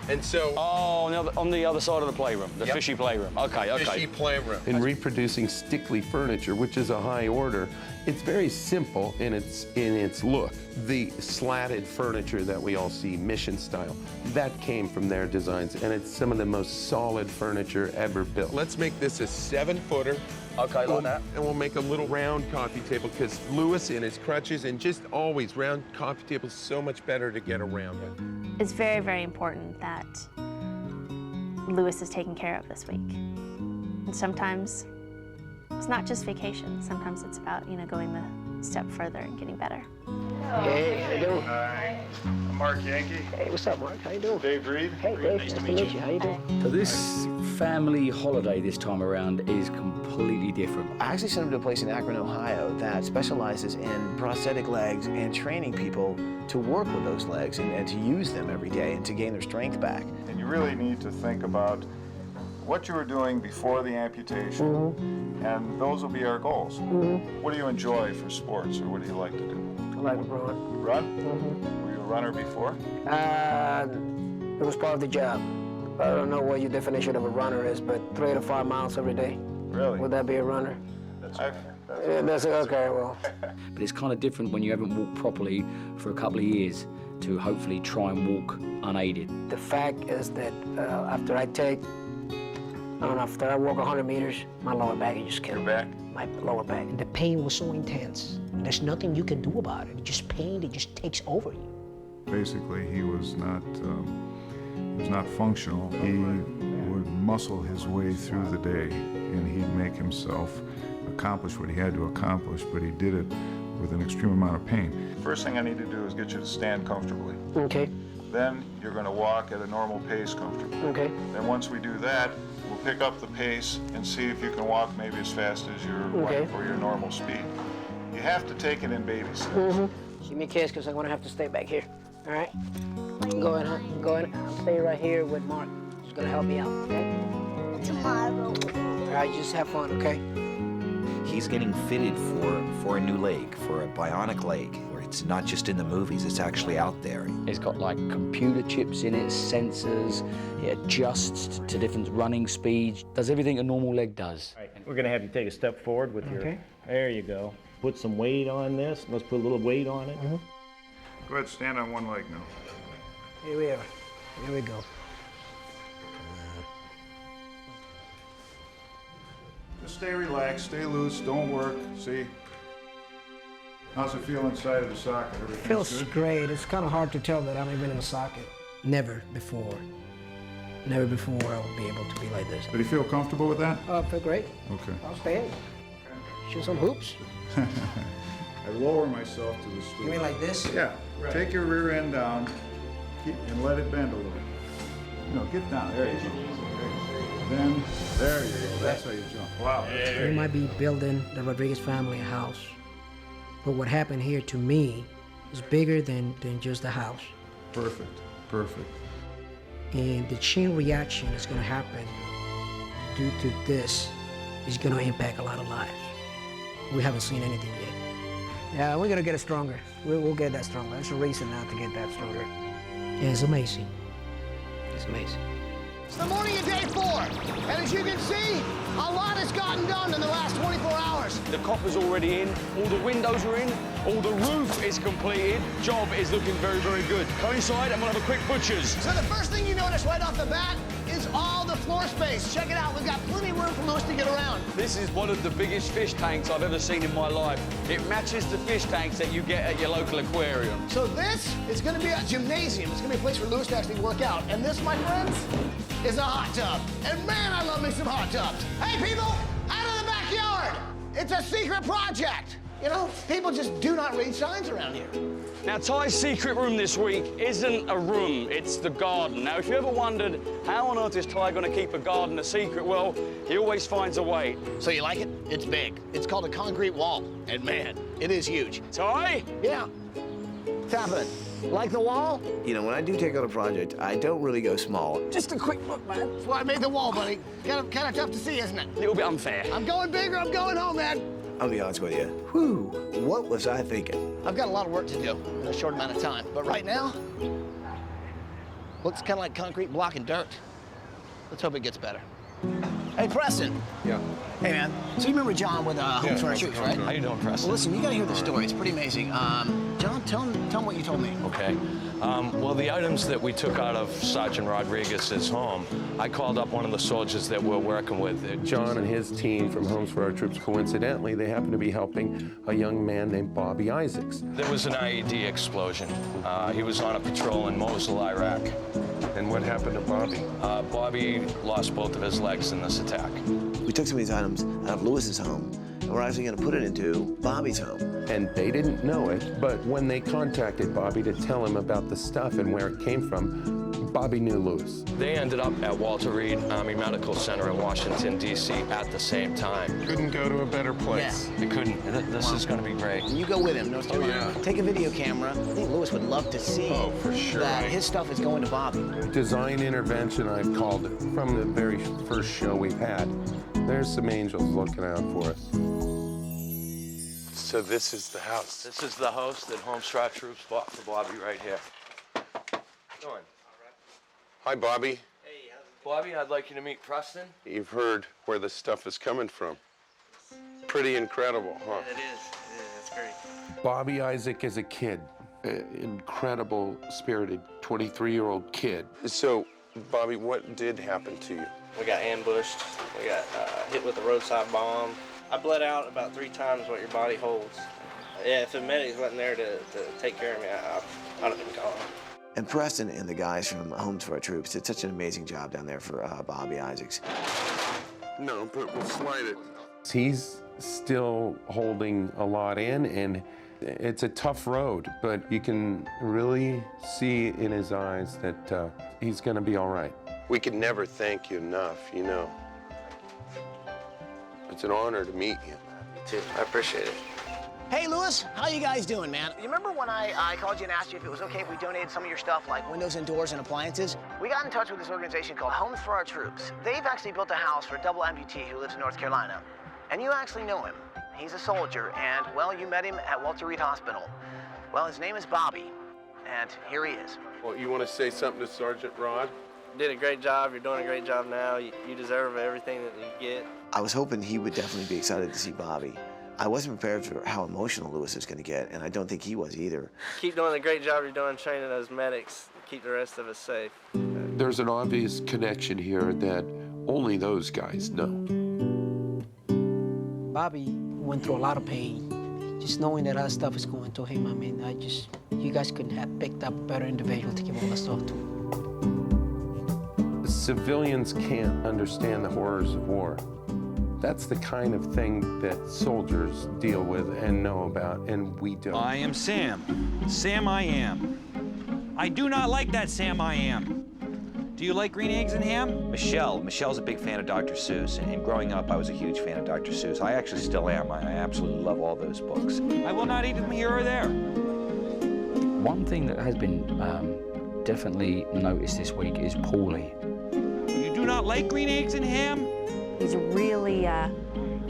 C: and so...
P: Oh, on the other side of the playroom, the fishy playroom. Okay, okay.
C: Fishy playroom. In reproducing stickly furniture, which is a high order, it's very simple in its look. The slatted furniture that we all see, mission style, that came from their designs, and it's some of the most solid furniture ever built. Let's make this a 7-footer.
P: Okay, like that.
C: And we'll make a little round coffee table, because Lewis in his crutches, and just always, round coffee tables so much better to get around it.
K: It's very, very important that Lewis is taken care of this week. And sometimes it's not just vacation. Sometimes it's about, you know, going the step further and getting better.
Q: Hey, how you doing? Hi. I'm Mark Yankee.
H: Hey, what's up, Mark? How you doing?
Q: Dave Reed.
H: Hey, Dave. Nice to meet you. How you doing?
B: So this family holiday this time around is completely different.
H: I actually sent him to a place in Akron, Ohio that specializes in prosthetic legs and training people to work with those legs and to use them every day and to gain their strength back.
Q: And you really need to think about what you were doing before the amputation, and those will be our goals. What do you enjoy for sports, or what do you like to do?
H: I like to run.
Q: Run? Were you a runner before?
H: It was part of the job. I don't know what your definition of a runner is, but 3 to 5 miles every day.
Q: Really?
H: Would that be a runner?
Q: That's
H: okay, well.
B: But it's kind of different when you haven't walked properly for a couple of years to hopefully try and walk unaided.
H: The fact is that after I walk 100 meters, my lower back is just killing me.
Q: Your back?
H: My lower back.
R: The pain was so intense. There's nothing you can do about it. It's just pain that just takes over you.
S: Basically, he was not functional. He would muscle his way through the day, and he'd make himself accomplish what he had to accomplish, but he did it with an extreme amount of pain.
Q: First thing I need to do is get you to stand comfortably.
H: Okay.
Q: Then you're going to walk at a normal pace comfortably.
H: Okay.
Q: Then once we do that, we'll pick up the pace and see if you can walk maybe as fast as your wife or your normal speed. You have to take it in baby steps.
H: Give me a kiss, because I'm going to have to stay back here. All right? Go in, huh? Go in. I'll stay right here with Mark. He's going to help me out, okay?
G: Tomorrow.
H: All right, just have fun, okay?
D: He's getting fitted for a new leg, for a bionic leg, where it's not just in the movies, it's actually out there.
B: It's got like computer chips in it, sensors, it adjusts to different running speeds, does everything a normal leg does.
T: Right. We're gonna have you take a step forward with your,
R: Okay.
T: there you go. Put some weight on this, let's put a little weight on it.
S: Go ahead, stand on one leg now.
R: Here we are. Here we go.
S: Just stay relaxed, stay loose, don't work. See? How's it feel inside of the socket? Everything's
R: Feels
S: good?
R: great. It's kind of hard to tell that I'm even in a socket. Never before I will be able to be like this.
S: Did you feel comfortable with that?
R: I feel great.
S: Okay.
R: I'll stay. Shoot some hoops.
S: I lower myself to the stool.
R: You mean like this?
S: Yeah.
R: Right.
S: Take your rear end down and let it bend a little. No, get down. There you go. Then, there you go. That's how you jump. Wow.
R: We might be building the Rodriguez family a house, but what happened here to me is bigger than just the house.
S: Perfect. Perfect.
R: And the chain reaction is going to happen due to this is going to impact a lot of lives. We haven't seen anything yet. Yeah, we're going to get it stronger. We'll get that stronger. There's a reason now to get that stronger. Yeah, it's amazing. It's amazing.
U: It's the morning of day 4, and as you can see, a lot has gotten done in the last 24 hours.
L: The copper's already in, all the windows are in, all the roof is completed. Job is looking very, very good. Come inside, I'm gonna have a quick butcher's.
U: So the first thing you notice right off the bat is all the floor space. Check it out, we've got plenty of room for Lewis to get around.
L: This is one of the biggest fish tanks I've ever seen in my life. It matches the fish tanks that you get at your local aquarium.
U: So this is gonna be a gymnasium. It's gonna be a place for Lewis to actually work out. And this, my friends, is a hot tub. And man, I love me some hot tubs. Hey people, out of the backyard. It's a secret project. You know, people just do not read signs around here.
L: Now, Ty's secret room this week isn't a room, it's the garden. Now, if you ever wondered how on earth is Ty going to keep a garden a secret, well, he always finds a way.
U: So you like it? It's big. It's called a concrete wall. And man, it is huge.
L: Ty?
U: Yeah. What's happening? Like the wall?
V: You know, when I do take on a project, I don't really go small.
U: Just a quick look, man. That's why I made the wall, buddy. Kind of tough to see, isn't it?
L: A little bit unfair.
U: I'm going bigger. I'm going home, man.
V: I'll be honest with you. Whew, what was I thinking?
U: I've got a lot of work to do in a short amount of time. But right now, looks kind of like concrete blocking dirt. Let's hope it gets better. Hey, Preston.
M: Yeah.
U: Hey, man. So you remember John with Homes for Our Troops, right?
M: How you doing, Preston?
U: Well, listen, you gotta hear the story. It's pretty amazing. John, tell him what you told me.
M: Okay. Well, the items that we took out of Sergeant Rodriguez's home, I called up one of the soldiers that we're working with.
C: John and his team from Homes for Our Troops, coincidentally, they happen to be helping a young man named Bobby Isaacs.
M: There was an IED explosion. He was on a patrol in Mosul, Iraq.
C: And what happened to Bobby?
M: Bobby lost both of his legs in this attack.
V: We took some of these items out of Lewis's home, and we're actually going to put it into Bobby's home.
C: And they didn't know it, but when they contacted Bobby to tell him about the stuff and where it came from, Bobby knew Lewis.
M: They ended up at Walter Reed Army Medical Center in Washington, D.C. at the same time.
C: Couldn't go to a better place.
M: They couldn't. This is going to be great.
U: You go with him. No story.
M: yeah.
U: Take a video camera. I think Lewis would love to see
C: for sure.
U: that his stuff is going to Bobby.
C: Design intervention, I've called it, from the very first show we've had. There's some angels looking out for us. So this is the house.
M: This is the house that Homes for Our Troops bought for Bobby right here. Going.
C: Hi, Bobby.
M: Hey, Bobby, I'd like you to meet Preston.
C: You've heard where the stuff is coming from. Pretty incredible, huh?
M: It is. It's great.
C: Bobby Isaac is a kid, an incredible, spirited 23-year-old kid. So, Bobby, what did happen to you?
W: We got ambushed. We got hit with a roadside bomb. I bled out about 3 times what your body holds. Yeah, if the medics wasn't there to take care of me, I'd have been gone.
V: And Preston and the guys from Homes for Our Troops did such an amazing job down there for Bobby Isaacs.
C: No, but we'll slide it. He's still holding a lot in, and it's a tough road, but you can really see in his eyes that he's going to be all right. We could never thank you enough, you know. It's an honor to meet you.
W: Me too. I appreciate it.
U: Hey, Lewis, how you guys doing, man? You remember when I called you and asked you if it was okay if we donated some of your stuff, like windows and doors and appliances? We got in touch with this organization called Homes for Our Troops. They've actually built a house for a double amputee who lives in North Carolina. And you actually know him.
H: He's a soldier, and, well, you met him at Walter Reed Hospital. Well, his name is Bobby, and here he is.
C: Well, you want to say something to Sergeant Rod?
W: Did a great job. You're doing a great job now. You deserve everything that you get.
V: I was hoping he would definitely be excited to see Bobby. I wasn't prepared for how emotional Lewis was going to get, and I don't think he was either.
W: Keep doing the great job you're doing training those medics. Keep the rest of us safe.
C: There's an obvious connection here that only those guys know.
R: Bobby went through a lot of pain. Just knowing that other stuff is going to him, I mean, you guys couldn't have picked up a better individual to give all the stuff to.
C: Civilians can't understand the horrors of war. That's the kind of thing that soldiers deal with and know about, and we don't.
D: I am Sam. Sam I am. I do not like that Sam I am. Do you like green eggs and ham? Michelle's a big fan of Dr. Seuss, and growing up, I was a huge fan of Dr. Seuss. I actually still am. I absolutely love all those books. I will not eat them here or there.
B: One thing that has been definitely noticed this week is Paulie.
D: You do not like green eggs and ham?
K: He's really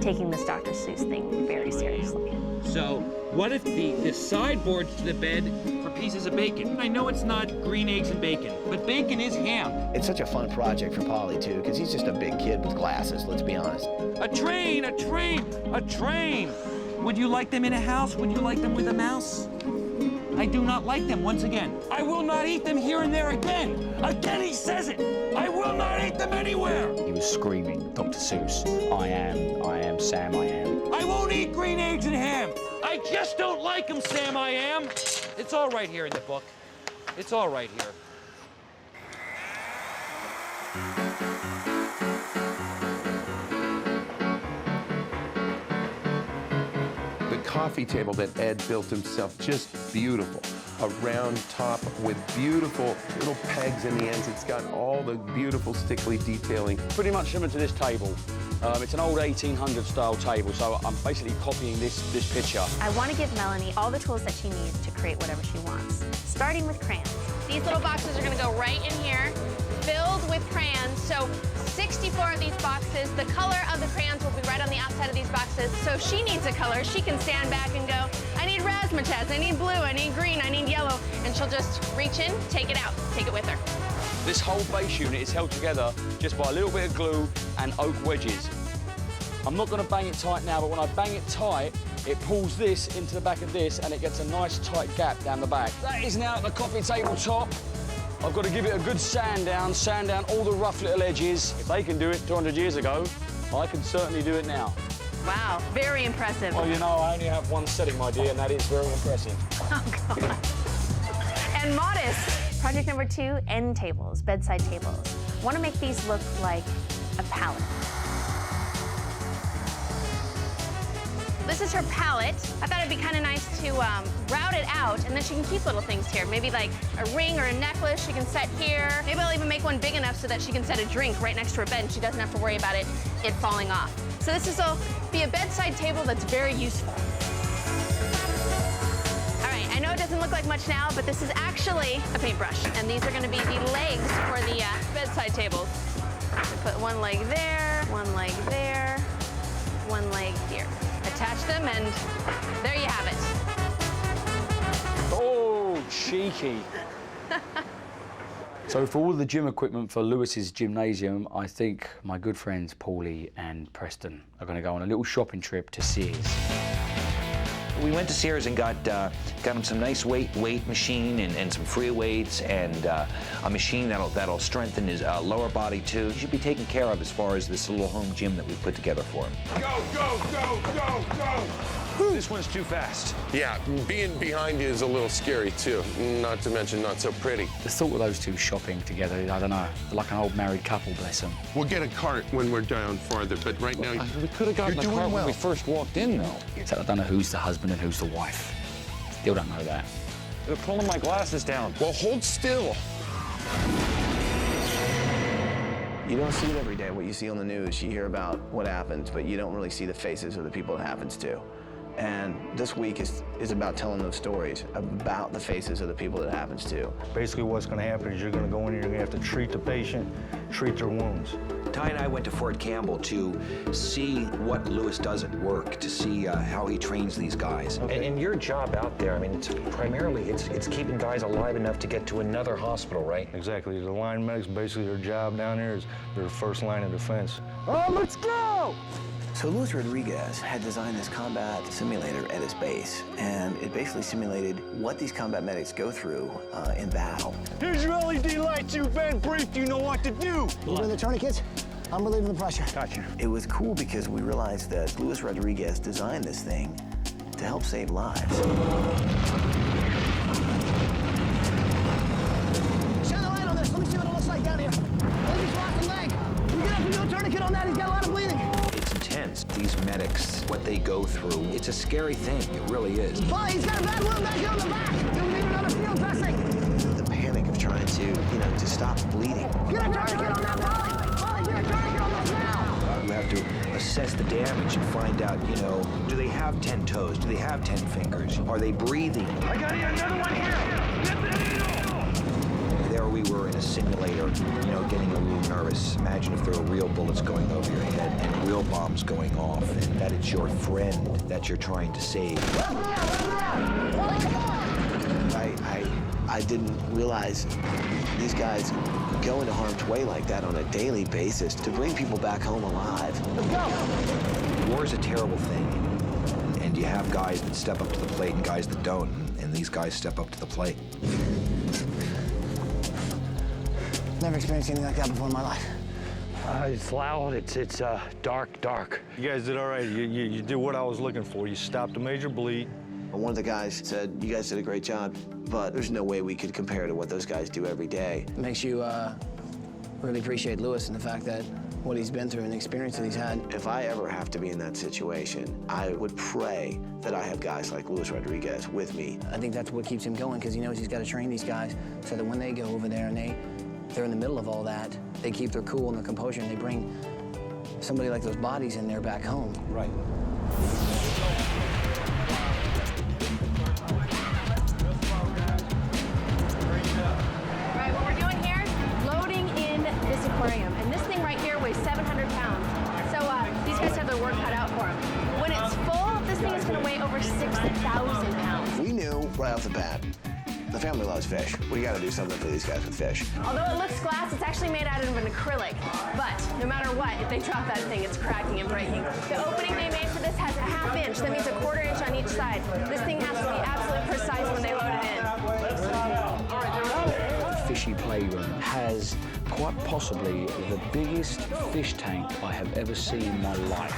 K: taking this Dr. Seuss thing very seriously.
D: So, what if the sideboards to the bed are pieces of bacon? I know it's not green eggs and bacon, but bacon is ham.
H: It's such a fun project for Polly, too, because he's just a big kid with glasses, let's be honest.
D: A train, a train, a train. Would you like them in a house? Would you like them with a mouse? I do not like them, once again. I will not eat them here and there again. Again, he says it. I will not eat them anywhere.
B: He was screaming, Dr. Seuss, I am Sam, I am.
D: I won't eat green eggs and ham. I just don't like them, Sam, I am. It's all right here in the book. It's all right here.
C: The coffee table that Ed built himself, just beautiful. A round top with beautiful little pegs in the ends. It's got all the beautiful stickly detailing.
L: Pretty much similar to this table. It's an old 1800 style table, so I'm basically copying this picture.
K: I want to give Melanie all the tools that she needs to create whatever she wants, starting with crayons.
E: These little boxes are going to go right in here, filled with crayons. So 64 of these boxes. The color of the crayons will be right on the outside of these boxes. So if she needs a color, she can stand back and go, I need razzmatazz, I need blue, I need green, I need yellow. And she'll just reach in, take it out, take it with her.
L: This whole base unit is held together just by a little bit of glue and oak wedges. I'm not going to bang it tight now, but when I bang it tight, it pulls this into the back of this and it gets a nice tight gap down the back. That is now at the coffee table top. I've got to give it a good sand down all the rough little edges. If they can do it 200 years ago, I can certainly do it now.
K: Wow, very impressive.
L: Well, you know, I only have one setting, my dear, and that is very impressive.
K: Oh, God. And modest. Project number 2, end tables, bedside tables. I want to make these look like a palette.
E: This is her palette. I thought it'd be kind of nice to route it out, and then she can keep little things here. Maybe like a ring or a necklace she can set here. Maybe I'll even make one big enough so that she can set a drink right next to her bed and she doesn't have to worry about it falling off. So this will be a bedside table that's very useful. All right, I know it doesn't look like much now, but this is actually a paintbrush. And these are gonna be the legs for the bedside tables. Put one leg there, one leg there, one leg here. Attach them, and there you have it.
L: Oh, cheeky.
B: So for all the gym equipment for Lewis's gymnasium, I think my good friends Paulie and Preston are going to go on a little shopping trip to Sears.
D: We went to Sears and got him some nice weight machine and some free weights and a machine that'll strengthen his lower body too. He should be taken care of as far as this little home gym that we put together for him.
C: Go, go, go, go, go!
D: This one's too fast.
C: Yeah, being behind you is a little scary too, not to mention not so pretty.
B: The thought of those two shopping together, I don't know, like an old married couple, bless them.
C: We'll get a cart when we're down farther, but right now...
D: We could have gotten a cart when we first walked in, though.
B: So I don't know who's the husband and who's the wife. Still don't know that.
D: They're pulling my glasses down.
C: Well, hold still.
V: You don't see it every day, what you see on the news. You hear about what happens, but you don't really see the faces of the people it happens to.
H: And this week is about telling those stories, about the faces of the people that it happens to.
A: Basically what's going to happen is you're going to go in and you're going to have to treat the patient, treat their wounds.
D: Ty and I went to Fort Campbell to see what Lewis does at work, to see how he trains these guys.
F: And your job out there, I mean, it's primarily it's keeping guys alive enough to get to another hospital, right?
A: Exactly. The line medics, basically their job down there is their first line of defense.
H: Oh, let's go! So Luis Rodriguez had designed this combat simulator at his base, and it basically simulated what these combat medics go through in battle.
I: Here's your LED lights. You've been briefed. You know what to do.
H: You doing the tourniquets? I'm relieving the pressure. Gotcha. It was cool because we realized that Luis Rodriguez designed this thing to help save lives.
U: Shine the light on this. Let me see what it looks like down here. He's lost a leg. You get up and do a tourniquet on that. He's got a lot of bleeding.
D: It's intense. These medics, what they go through, it's a scary thing. It really is.
U: Boy, he's got a bad wound back here on the back. You'll need another field dressing.
V: The panic of trying to stop bleeding.
U: Get a tourniquet on that, Polly. Polly, get a tourniquet on those now.
D: You have to assess the damage and find out, do they have 10 toes? Do they have 10 fingers? Are they breathing?
I: I got another one here. Get the needle.
D: There we were in a simulator, getting a little nervous. Imagine if there were real bullets going over your head and real bombs going off, and that it's your friend that you're trying to save.
V: I didn't realize these guys go into harm's way like that on a daily basis to bring people back home alive.
D: War is a terrible thing, and you have guys that step up to the plate and guys that don't, and these guys step up to the plate.
H: Never experienced anything like that before in my life.
A: It's loud, it's dark. You guys did all right. You did what I was looking for. You stopped a major bleed.
V: One of the guys said, "You guys did a great job, but there's no way we could compare to what those guys do every day."
H: It makes you really appreciate Lewis and the fact that what he's been through and the experience that he's had.
V: If I ever have to be in that situation, I would pray that I have guys like Luis Rodriguez with me.
H: I think that's what keeps him going, because he knows he's got to train these guys so that when they go over there and they're in the middle of all that, they keep their cool and their composure, and they bring somebody like those bodies in there back home.
D: Right.
E: Aquarium, and this thing right here weighs 700 pounds. So these guys have their work cut out for them. When it's full, this thing is going to weigh over 6,000 pounds.
V: We knew right off the bat, the family loves fish. We got to do something for these guys with fish.
E: Although it looks glass, it's actually made out of an acrylic. But no matter what, if they drop that thing, it's cracking and breaking. The opening they made for this has a 1/2 inch. That means a 1/4 inch on each side. This thing has to be absolutely precise when they load it in.
B: The fishy playroom has quite possibly the biggest fish tank I have ever seen in my life.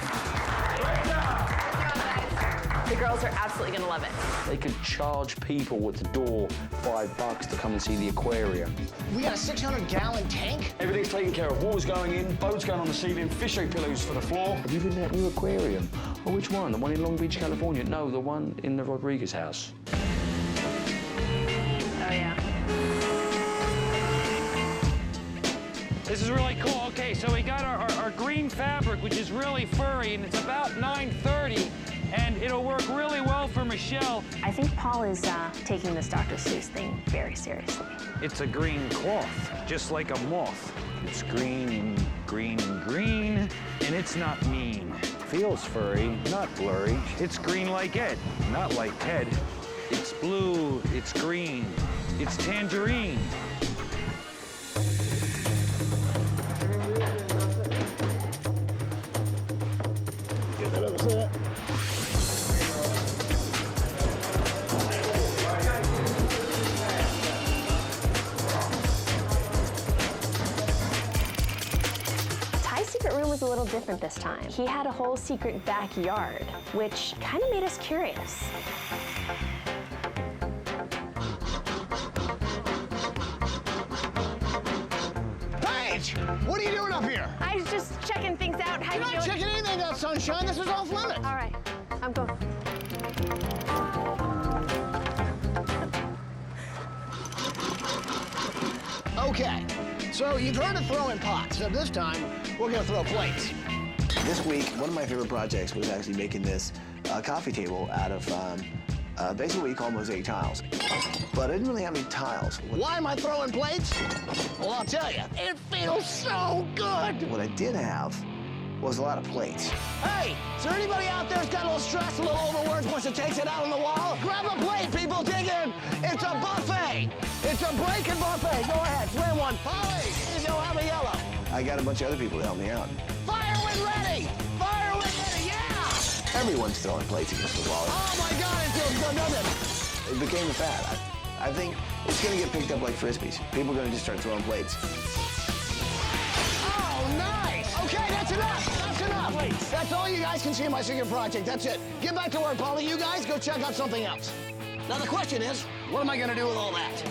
E: The girls are absolutely going to love it.
B: They could charge people at the door $5 to come and see the aquarium.
U: We got a 600-gallon tank?
L: Everything's taken care of. Water's going in, boats going on the ceiling, fish pillows for the floor.
B: Have you been to that new aquarium? Oh, which one? The one in Long Beach, California? No, the one in the Rodriguez house.
E: Oh, yeah.
N: This is really cool. Okay, so we got our green fabric, which is really furry, and it's about 930, and it'll work really well for Michelle.
K: I think Paul is taking this Dr. Seuss thing very seriously.
D: It's a green cloth, just like a moth. It's green, green, green, and it's not mean. Feels furry, not blurry. It's green like Ed, not like Ted. It's blue, it's green, it's tangerine.
K: Ty's secret room was a little different this time. He had a whole secret backyard, which kind of made us curious.
U: Paige! What are you doing up here?
E: I was just checking things out. How
U: You're
E: you
U: not
E: doing?
U: checking anything out, sunshine. This is off limits.
E: All right, I'm going.
U: Okay, so you've heard of throwing pots, so this time we're gonna throw plates.
V: This week, one of my favorite projects was actually making this coffee table out of basically what you call mosaic tiles. But I didn't really have any tiles.
U: Why am I throwing plates? Well, I'll tell you, it feels so good.
V: What I did have was a lot of plates.
U: Hey, is there anybody out there who's got a little stressed, a little overworked, wants to take it out on the wall? Grab a plate, people, dig in. It's a buffet. It's a breaking buffet. Go ahead, swing one. Polly, you'll have a yellow.
V: I got a bunch of other people to help me out.
U: Fire when ready. Fire when ready, yeah.
V: Everyone's throwing plates against the wall.
U: Oh my God, it feels good, doesn't it?
V: It became a fad. I think it's gonna get picked up like Frisbees. People are gonna just start throwing plates.
U: Oh, nice. Okay, that's enough. That's enough. That's all you guys can see in my secret project. That's it. Get back to work, Polly. You guys go check out something else. Now the question is, what am I gonna do with all that?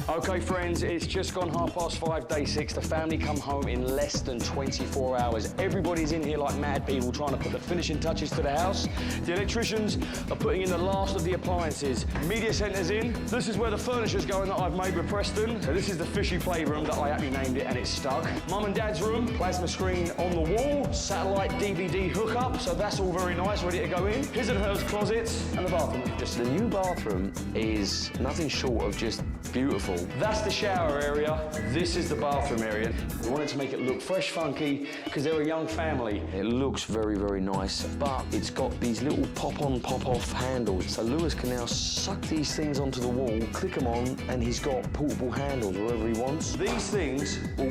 L: Okay, friends, it's just gone 5:30, day 6. The family come home in less than 24 hours. Everybody's in here like mad people trying to put the finishing touches to the house. The electricians are putting in the last of the appliances. Media centre's in. This is where the furniture's going that I've made with Preston. So this is the fishy playroom that I actually named it and it's stuck. Mum and Dad's room, plasma screen on the wall, satellite DVD hookup, so that's all very nice, ready to go in. His and hers closets and the bathroom.
B: Just the new bathroom is nothing short of just beautiful.
L: That's the shower area. This is the bathroom area. We wanted to make it look fresh, funky, because they're a young family.
B: It looks very, very nice, but it's got these little pop-on, pop-off handles. So Lewis can now suck these things onto the wall, click them on, and he's got portable handles wherever he wants.
L: These things will,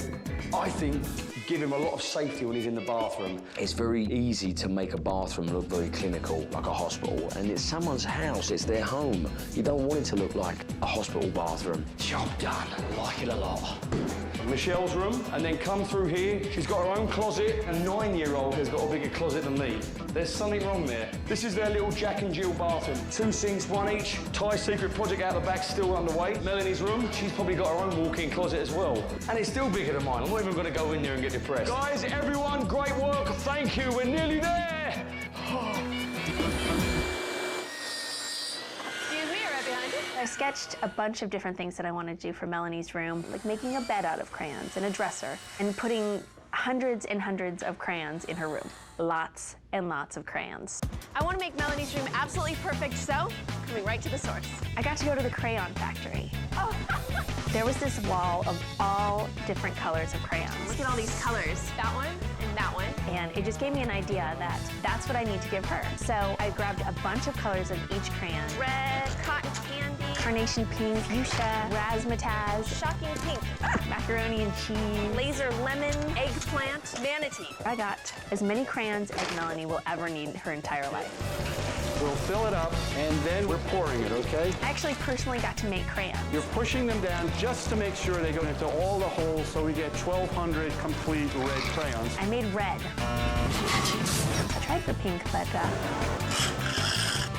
L: I think, give him a lot of safety when he's in the bathroom.
B: It's very easy to make a bathroom look very clinical, like a hospital, and it's someone's house, it's their home. You don't want it to look like a hospital bathroom.
L: Job done, like it a lot. Michelle's room, and then come through here. She's got her own closet, and 9-year-old has got a bigger closet than me. There's something wrong there. This is their little Jack and Jill bathroom. 2 sinks, 1 each. Ty's secret project out the back still underway. Melanie's room, she's probably got her own walk-in closet as well. And it's still bigger than mine. I'm not even gonna go in there and get depressed. Guys, everyone, great work. Thank you, we're nearly there.
K: I sketched a bunch of different things that I wanted to do for Melanie's room, like making a bed out of crayons and a dresser, and putting hundreds and hundreds of crayons in her room. Lots and lots of crayons. I want to make Melanie's room absolutely perfect, so coming right to the source. I got to go to the crayon factory. Oh. There was this wall of all different colors of crayons. Look at all these colors. That one and that one. And it just gave me an idea that that's what I need to give her. So I grabbed a bunch of colors of each crayon. Red, cotton candy, carnation pink, fuchsia, razzmatazz, shocking pink, macaroni and cheese, laser lemon, eggplant, manatee. I got as many crayons as Melanie will ever need her entire life.
C: We'll fill it up, and then we're pouring it, okay?
K: I actually personally got to make crayons.
C: You're pushing them down just to make sure they go into all the holes so we get 1,200 complete red crayons.
K: I made red. I tried for pink, but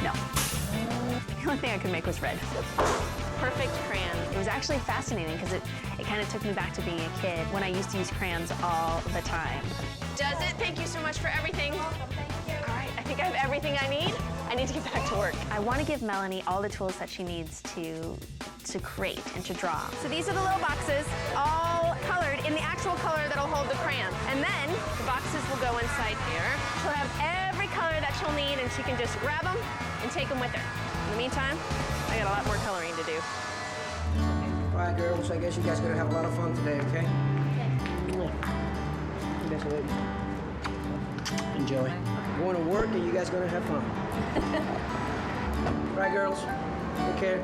K: no. The only thing I could make was red. Perfect crayon. It was actually fascinating because it kind of took me back to being a kid when I used to use crayons all the time. Does it? Thank you so much for everything. All right, I think I have everything I need. I need to get back to work. I want to give Melanie all the tools that she needs to create and to draw. So these are the little boxes, all colored in the actual color that'll hold the crayon. And then the boxes will go inside here. She'll have every color that she'll need, and she can just grab them and take them with her. In the meantime, I got a lot more coloring to do.
R: All right, girls, I guess you guys are gonna have a lot of fun today, okay? You guys are enjoy. Going to work and you guys are gonna have fun. Right, girls? Take care.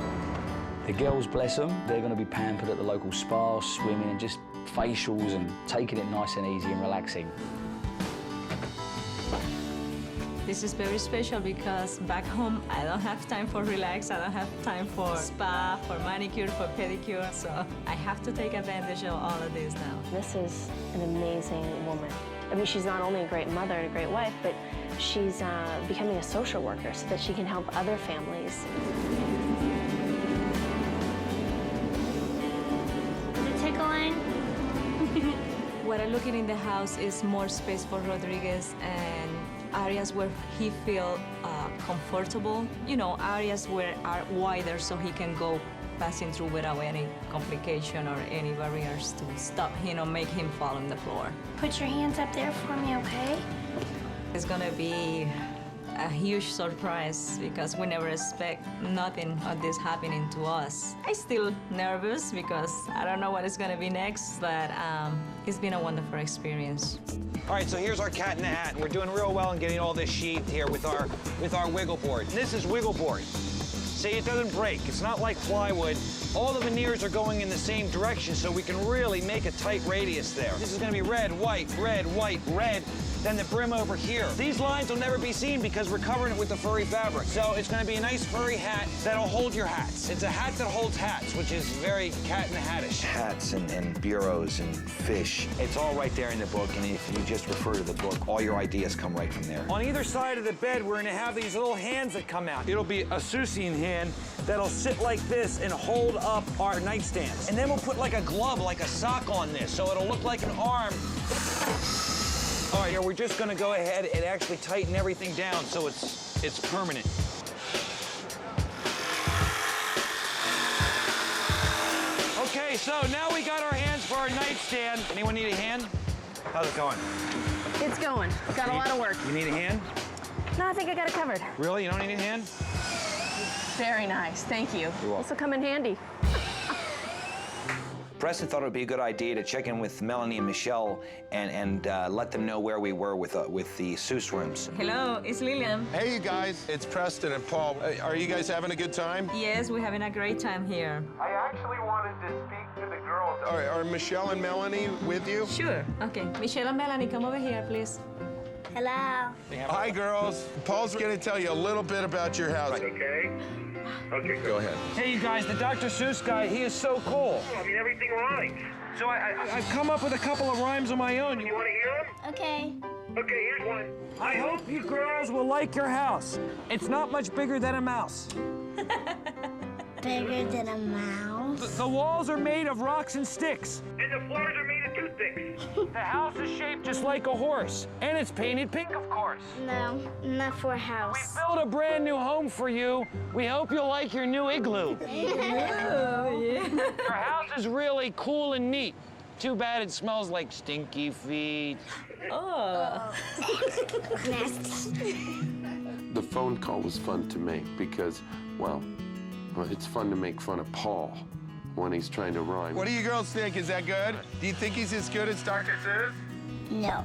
B: The girls, bless them, they're going to be pampered at the local spa, swimming and just facials and taking it nice and easy and relaxing.
J: This is very special because back home I don't have time for relax, I don't have time for spa, for manicure, for pedicure, so I have to take advantage of all of this now.
K: This is an amazing woman. I mean, she's not only a great mother and a great wife, but she's becoming a social worker so that she can help other families.
G: Is it tickling?
J: What I'm looking in the house is more space for Rodriguez and areas where he feels comfortable. You know, areas where are wider so he can go passing through without any complication or any barriers to stop him or make him fall on the floor.
G: Put your hands up there for me, okay?
J: It's gonna be a huge surprise because we never expect nothing of this happening to us. I'm still nervous because I don't know what is going to be next, but it's been a wonderful experience.
D: All right, so here's our cat in the hat. We're doing real well in getting all this sheathed here with our wiggle board. This is wiggle board. See, it doesn't break. It's not like plywood. All the veneers are going in the same direction, so we can really make a tight radius there. This is gonna be red, white, red, white, red, then the brim over here. These lines will never be seen because we're covering it with the furry fabric. So it's gonna be a nice furry hat that'll hold your hats. It's a hat that holds hats, which is very cat in the hattish. Hats and bureaus and fish. It's all right there in the book, and if you just refer to the book, all your ideas come right from there. On either side of the bed, we're gonna have these little hands that come out. It'll be a Susian hand that'll sit like this and hold up our nightstands. And then we'll put like a glove, like a sock on this, so it'll look like an arm. All right, here we're just gonna go ahead and actually tighten everything down so it's permanent. Okay, so now we got our hands for our nightstand. Anyone need a hand? How's it going?
K: It's going. Got a lot of work.
D: You need a hand?
K: No, I think I got it covered.
D: Really? You don't need a hand?
K: Very nice, thank you.
D: You're welcome.
K: This will come in handy.
D: Preston thought it would be a good idea to check in with Melanie and Michelle and let them know where we were with the Seuss rooms.
J: Hello, it's Lillian.
C: Hey, you guys. It's Preston and Paul. Are you guys having a good time?
J: Yes, we're having a great time here.
C: I actually wanted to speak to the girls. Are Michelle and Melanie with you?
J: Sure. Okay, Michelle and Melanie, come over here, please.
G: Hello.
C: Hi, girls. Paul's going to tell you a little bit about your house. Okay? Okay, go ahead.
D: Hey, you guys, the Dr. Seuss guy, he is so cool.
O: I mean, everything rhymes.
D: So I've come up with a couple of rhymes of my own.
O: You want to hear them?
G: Okay.
O: Okay, here's one.
D: I hope you girls will like your house. It's not much bigger than a mouse.
G: Bigger than a mouse?
D: The walls are made of rocks and sticks.
O: And the floors are made of toothpicks.
D: The house is shaped just like a horse. And it's painted pink, of course.
G: No, not for a house.
D: We built a brand new home for you. We hope you'll like your new igloo. Your house is really cool and neat. Too bad it smells like stinky feet.
J: Oh.
G: Nasty.
C: The phone call was fun to make because, well, it's fun to make fun of Paul when he's trying to rhyme. What do you girls think? Is that good? Do you think he's as good as Dr. Seuss?
G: No.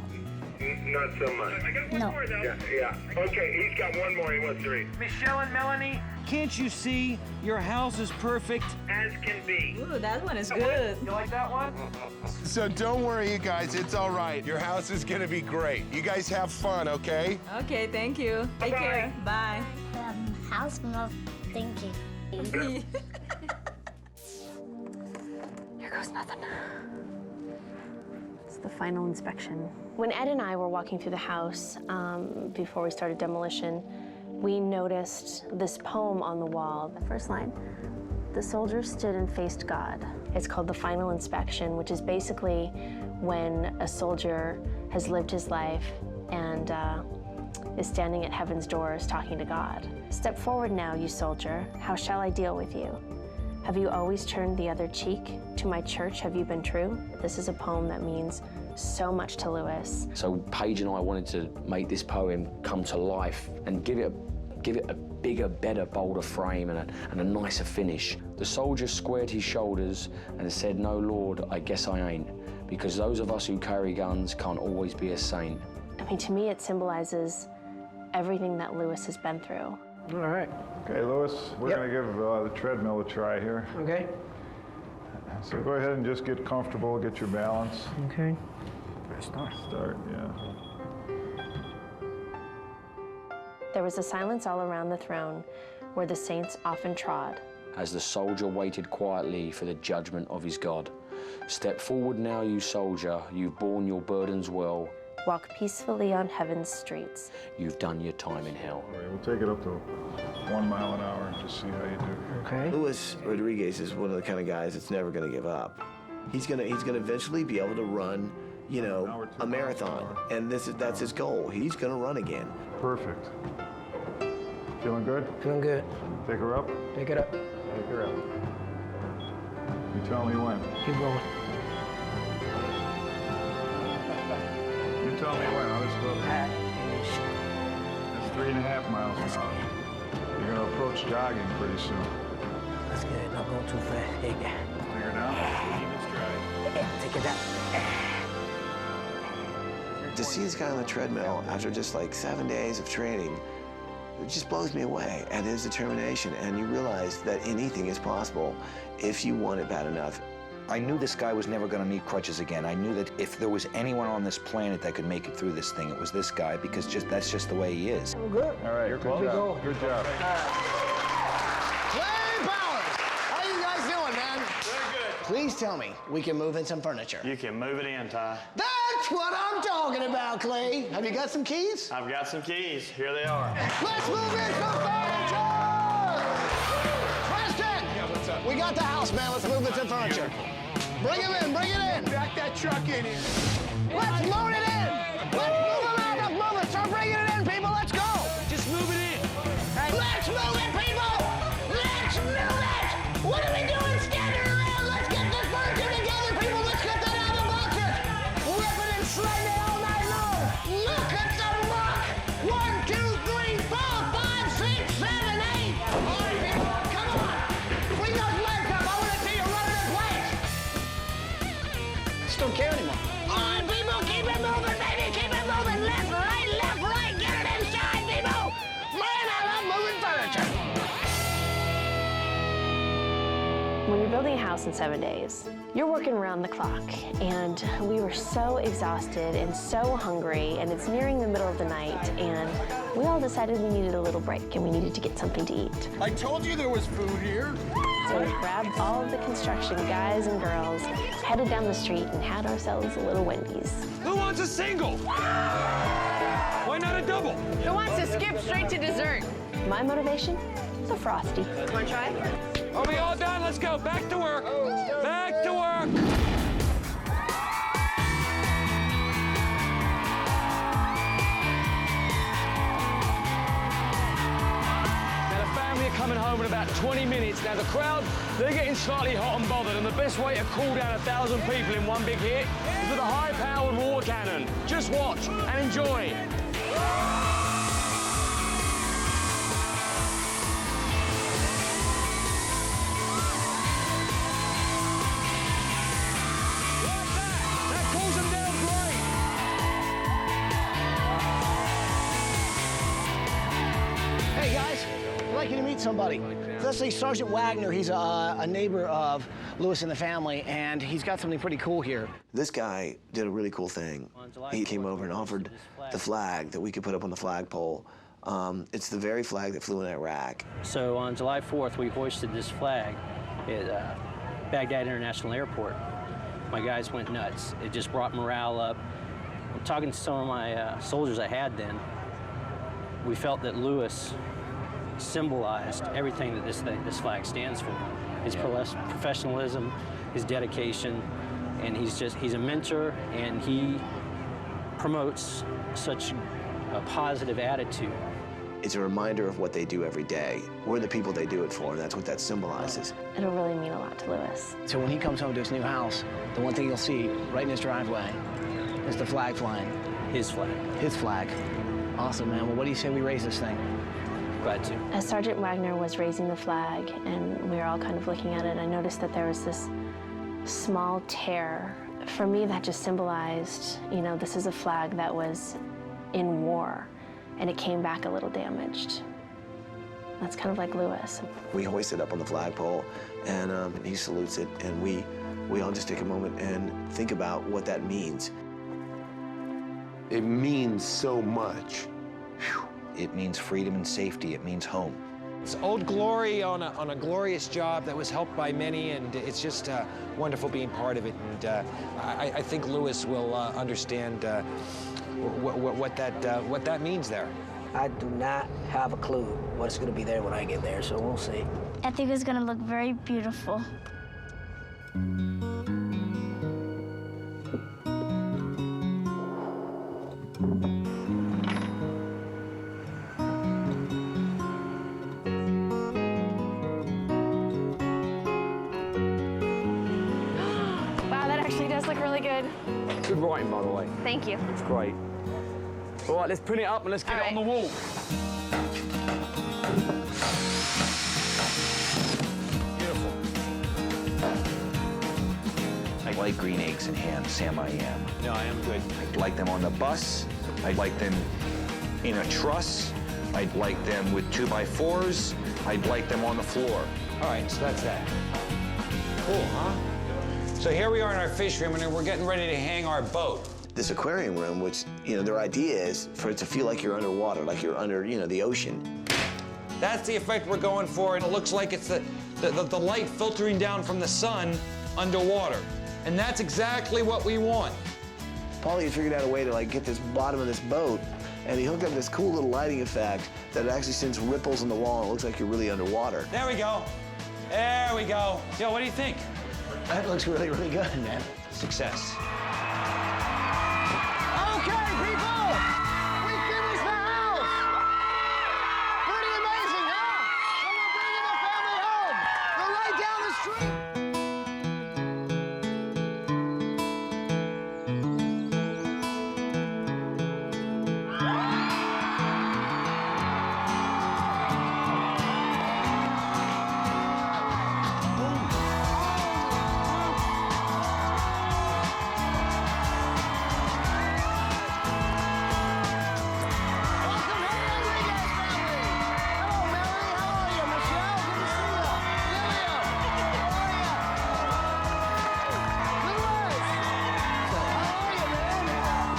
O: Not so much. I got one more, though. Yeah. Okay, he's got one more he wants to read.
D: Michelle and Melanie, can't you see your house is perfect?
O: As can be.
J: Ooh, that one is good.
D: You like that one?
C: So don't worry, you guys. It's all right. Your house is going to be great. You guys have fun, okay?
J: Okay, thank you. Take care. Bye.
G: House smells stinky.
K: Here goes nothing. It's the final inspection. When Ed and I were walking through the house before we started demolition, we noticed this poem on the wall. The first line, the soldier stood and faced God. It's called the final inspection, which is basically when a soldier has lived his life and is standing at heaven's doors talking to God. Step forward now, you soldier. How shall I deal with you? Have you always turned the other cheek? To my church have you been true? This is a poem that means so much to Lewis.
B: So Paige and I wanted to make this poem come to life and give it a bigger, better, bolder frame and a nicer finish. The soldier squared his shoulders and said, "No, Lord, I guess I ain't, because those of us who carry guns can't always be a saint."
K: I mean, to me, it symbolizes everything that Lewis has been through.
R: All right.
S: Okay, Lewis, we're going to give the treadmill a try here.
R: Okay.
S: So go ahead and just get comfortable, get your balance.
R: Okay.
S: Start, yeah.
K: There was a silence all around the throne where the saints often trod.
B: As the soldier waited quietly for the judgment of his God. Step forward now, you soldier, you've borne your burdens well.
K: Walk peacefully on heaven's streets.
B: You've done your time in hell.
S: All right, we'll take it up to 1 mile an hour and just see how you do.
R: Okay.
V: Luis Rodriguez is one of the kind of guys that's never going to give up. He's gonna eventually be able to run, you know, a marathon, and that's his goal. He's going to run again.
S: Perfect. Feeling good?
R: Feeling good.
S: Take her up?
R: Take it up.
S: Take her up. You tell me when.
R: Keep going.
S: You tell me when. I'll just go. That's 3.5 miles an hour. You're gonna approach jogging pretty soon.
R: That's good. Not going too fast. Hey,
S: Take her down.
R: take it down.
V: To see this guy on the treadmill after just like 7 days of training, it just blows me away. And his determination, and you realize that anything is possible if you want it bad enough.
D: I knew this guy was never going to need crutches again. I knew that if there was anyone on this planet that could make it through this thing, it was this guy, because that's just the way he is.
R: I'm good.
S: All right,
R: You're
S: good
R: close.
S: job. Good job.
U: Clay Powers, how you guys doing, man? Very good. Please tell me we can move in some furniture.
N: You can move it in, Ty.
U: That's what I'm talking about, Clay. Have you got some keys?
N: I've got some keys. Here they are.
U: Let's move in some furniture! Preston! Yeah, what's up? We got the house, man. Let's move in some furniture. Bring him in, bring it in. Back that truck in here. Let's load it in. Let's move it in. Let's move it. Start bringing it in, people. Let's go.
N: Just move it in.
U: Let's move it, people. Let's move it. What are we doing standing around? Let's get this furniture together, people. Let's get that out of the boxes. Ripping and sliding it all night long. Look at the muck. 1, 2, 3, 4, 5, 6, 7, 8. All right, people. Come on. Bring those legs up. I want to see you running in place.
H: Just don't care anymore.
U: On, people, keep it moving, baby, keep it moving. Left, right, get it inside, people. Man, I love moving furniture.
K: When you're building a house in 7 days, you're working around the clock, and we were so exhausted and so hungry, and it's nearing the middle of the night, and we all decided we needed a little break and we needed to get something to eat.
U: I told you there was food here.
K: So we grabbed all of the construction guys and girls, headed down the street, and had ourselves a little Wendy's.
N: Who wants a single? Why not a double?
E: Who wants to skip straight to dessert?
K: My motivation? The Frosty.
E: Want to try?
N: Are we all done? Let's go. Back to work. Back to work. Now the family are coming home in about 20 minutes. Now the crowd, they're getting slightly hot and bothered, and the best way to cool down 1,000 people in one big hit is with a high-powered water cannon. Just watch and enjoy.
H: Hey guys, I'd like you to meet somebody. Let's say Sergeant Wagner. He's a neighbor of Lewis and the family, and he's got something pretty cool here.
V: This guy did a really cool thing. He came over and offered the flag that we could put up on the flagpole. It's the very flag that flew in Iraq.
P: So on July 4th, we hoisted this flag at Baghdad International Airport. My guys went nuts. It just brought morale up. I'm talking to some of my soldiers I had then. We felt that Lewis symbolized everything that this flag stands for. His professionalism, his dedication, and he's a mentor, and he promotes such a positive attitude.
V: It's a reminder of what they do every day. We're the people they do it for, and that's what that symbolizes.
K: It'll really mean a lot to Lewis.
H: So when he comes home to his new house, the one thing you'll see right in his driveway is the flag flying.
P: His flag.
H: His flag. Awesome, man. Well, what do you say we raise this thing?
P: Glad to.
K: As Sergeant Wagner was raising the flag, and we were all kind of looking at it, I noticed that there was this small tear. For me, that just symbolized, this is a flag that was in war, and it came back a little damaged. That's kind of like Lewis.
V: We hoist it up on the flagpole, and he salutes it, and we all just take a moment and think about what that means. It means so much.
D: Whew. It means freedom and safety. It means home.
F: It's Old Glory on a glorious job that was helped by many, and it's just wonderful being part of it. And I think Lewis will understand what that means there.
R: I do not have a clue what's going to be there when I get there, so we'll see.
G: I think it's going to look very beautiful.
E: Wow, that actually does look really good.
B: Good writing, by the way.
E: Thank you.
B: It's great.
L: All right, let's pin it up and let's get it on the wall.
D: I like green eggs and ham, Sam, I am.
F: No, I am good.
D: I'd like them on the bus. I'd like them in a truss. I'd like them with 2x4s. I'd like them on the floor.
F: All right, so that's that. Cool, huh? So here we are in our fish room, and we're getting ready to hang our boat.
V: This aquarium room, which, their idea is for it to feel like you're underwater, like you're under, the ocean.
F: That's the effect we're going for, and it looks like it's the light filtering down from the sun underwater. And that's exactly what we want.
V: Paulie had figured out a way to get this bottom of this boat, and he hooked up this cool little lighting effect that actually sends ripples in the wall, and it looks like you're really underwater.
F: There we go. There we go. Yo, what do you think?
V: That looks really, really good, man.
F: Success.
U: Okay, people! We finished the house! Pretty amazing, huh? So we're bringing the family home. They're right down the street.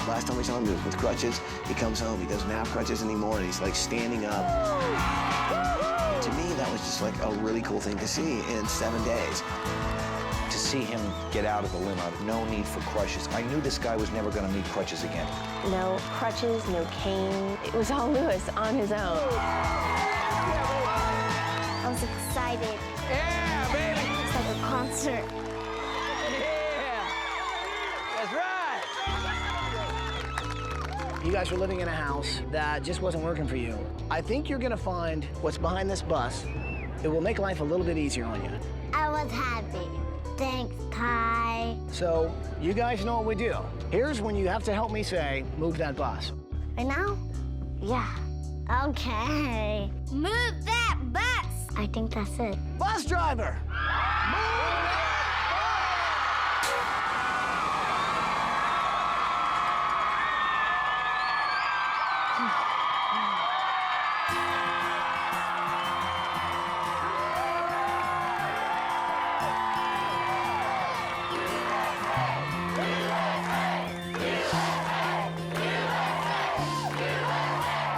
V: Last time we saw him, he was with crutches. He comes home, he doesn't have crutches anymore, and he's standing up. To me, that was just a really cool thing to see in 7 days.
D: To see him get out of the limo, no need for crutches. I knew this guy was never going to need crutches again.
K: No crutches, no cane. It was all Louis on his own.
G: I was excited.
U: Yeah, baby!
G: It's like a concert.
U: Yeah! That's right!
H: You guys are living in a house that just wasn't working for you. I think you're gonna find what's behind this bus. It will make life a little bit easier on you.
G: I was happy. Thanks, Ty.
H: So, you guys know what we do. Here's when you have to help me say, move that bus.
G: Right now? Yeah. Okay. Move that bus! I think that's it.
H: Bus driver!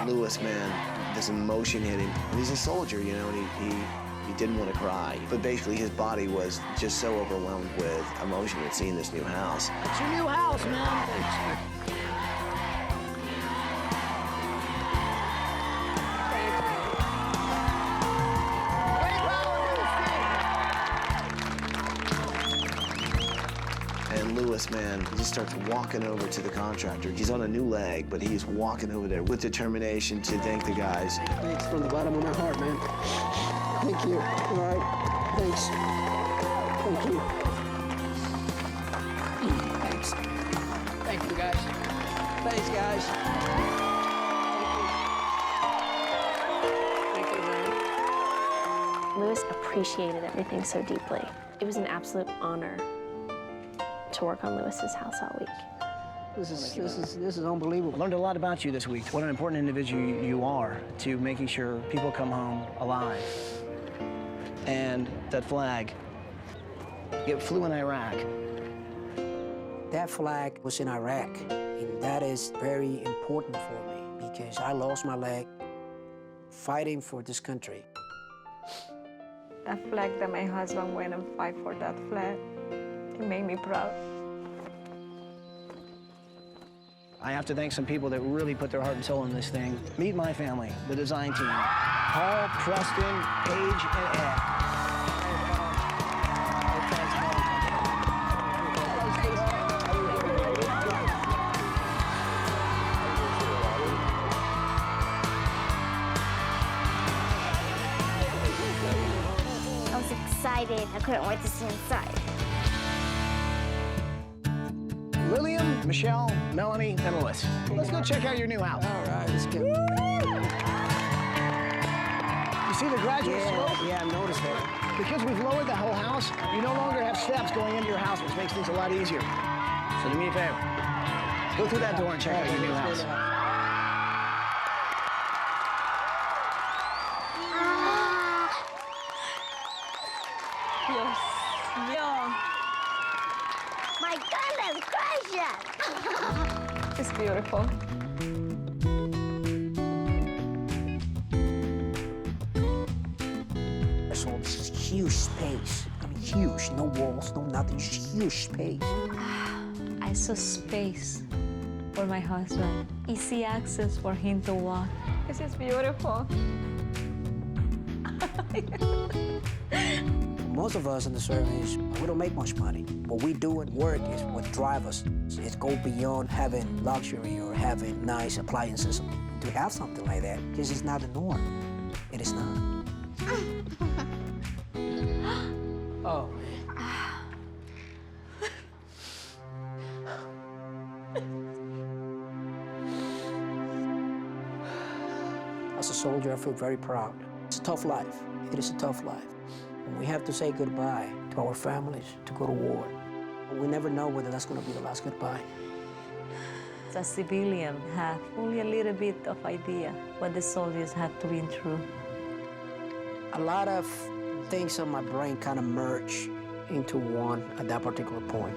V: Louis, man, this emotion hit him. He's a soldier, and he didn't want to cry. But basically, his body was just so overwhelmed with emotion at seeing this new house.
H: It's your new house, man.
V: And Louis, man, he just starts walking over to the contractor. He's on a new leg, but he's walking over there with determination to thank the guys.
R: Thanks from the bottom of my heart, man. Thank you. All right. Thanks. Thank you. Thanks. Thank you, guys. Thanks, guys. Thank you, man.
K: Louis appreciated everything so deeply. It was an absolute honor to work on Louis's house all week.
H: This is unbelievable. I learned a lot about you this week. What an important individual you are to making sure people come home alive. And that flag, it flew in Iraq.
R: That flag was in Iraq, and that is very important for me because I lost my leg fighting for this country.
J: That flag that my husband went and fight for that flag, it made me proud.
H: I have to thank some people that really put their heart and soul in this thing. Meet my family, the design team. Paul, Preston, Paige, and Ed.
G: I was excited. I couldn't wait to see inside.
H: Lillian, Michelle, Melanie, and Louis. Let's go check out your new house.
R: All right, let's go.
H: You see the gradual slope?
R: Yeah, I noticed that.
H: Because we've lowered the whole house, you no longer have steps going into your house, which makes things a lot easier. So do me a favor. Go through that door and check out your new house.
J: Dios mío.
G: My goodness gracious!
J: It's beautiful.
R: So this is huge space. I mean, huge. No walls, no nothing. Just huge space.
J: I saw space for my husband. Easy access for him to walk. This is beautiful.
R: Most of us in the service, we don't make much money. What we do at work is what drives us. It goes beyond having luxury or having nice appliances. To have something like that, this is not the norm. It is not. Oh. As a soldier, I feel very proud. It's a tough life. It is a tough life. And we have to say goodbye to our families to go to war. We never know whether that's going to be the last goodbye.
J: As a civilian, have only a little bit of idea what the soldiers have to be through.
R: A lot of things on my brain kind of merge into one at that particular point.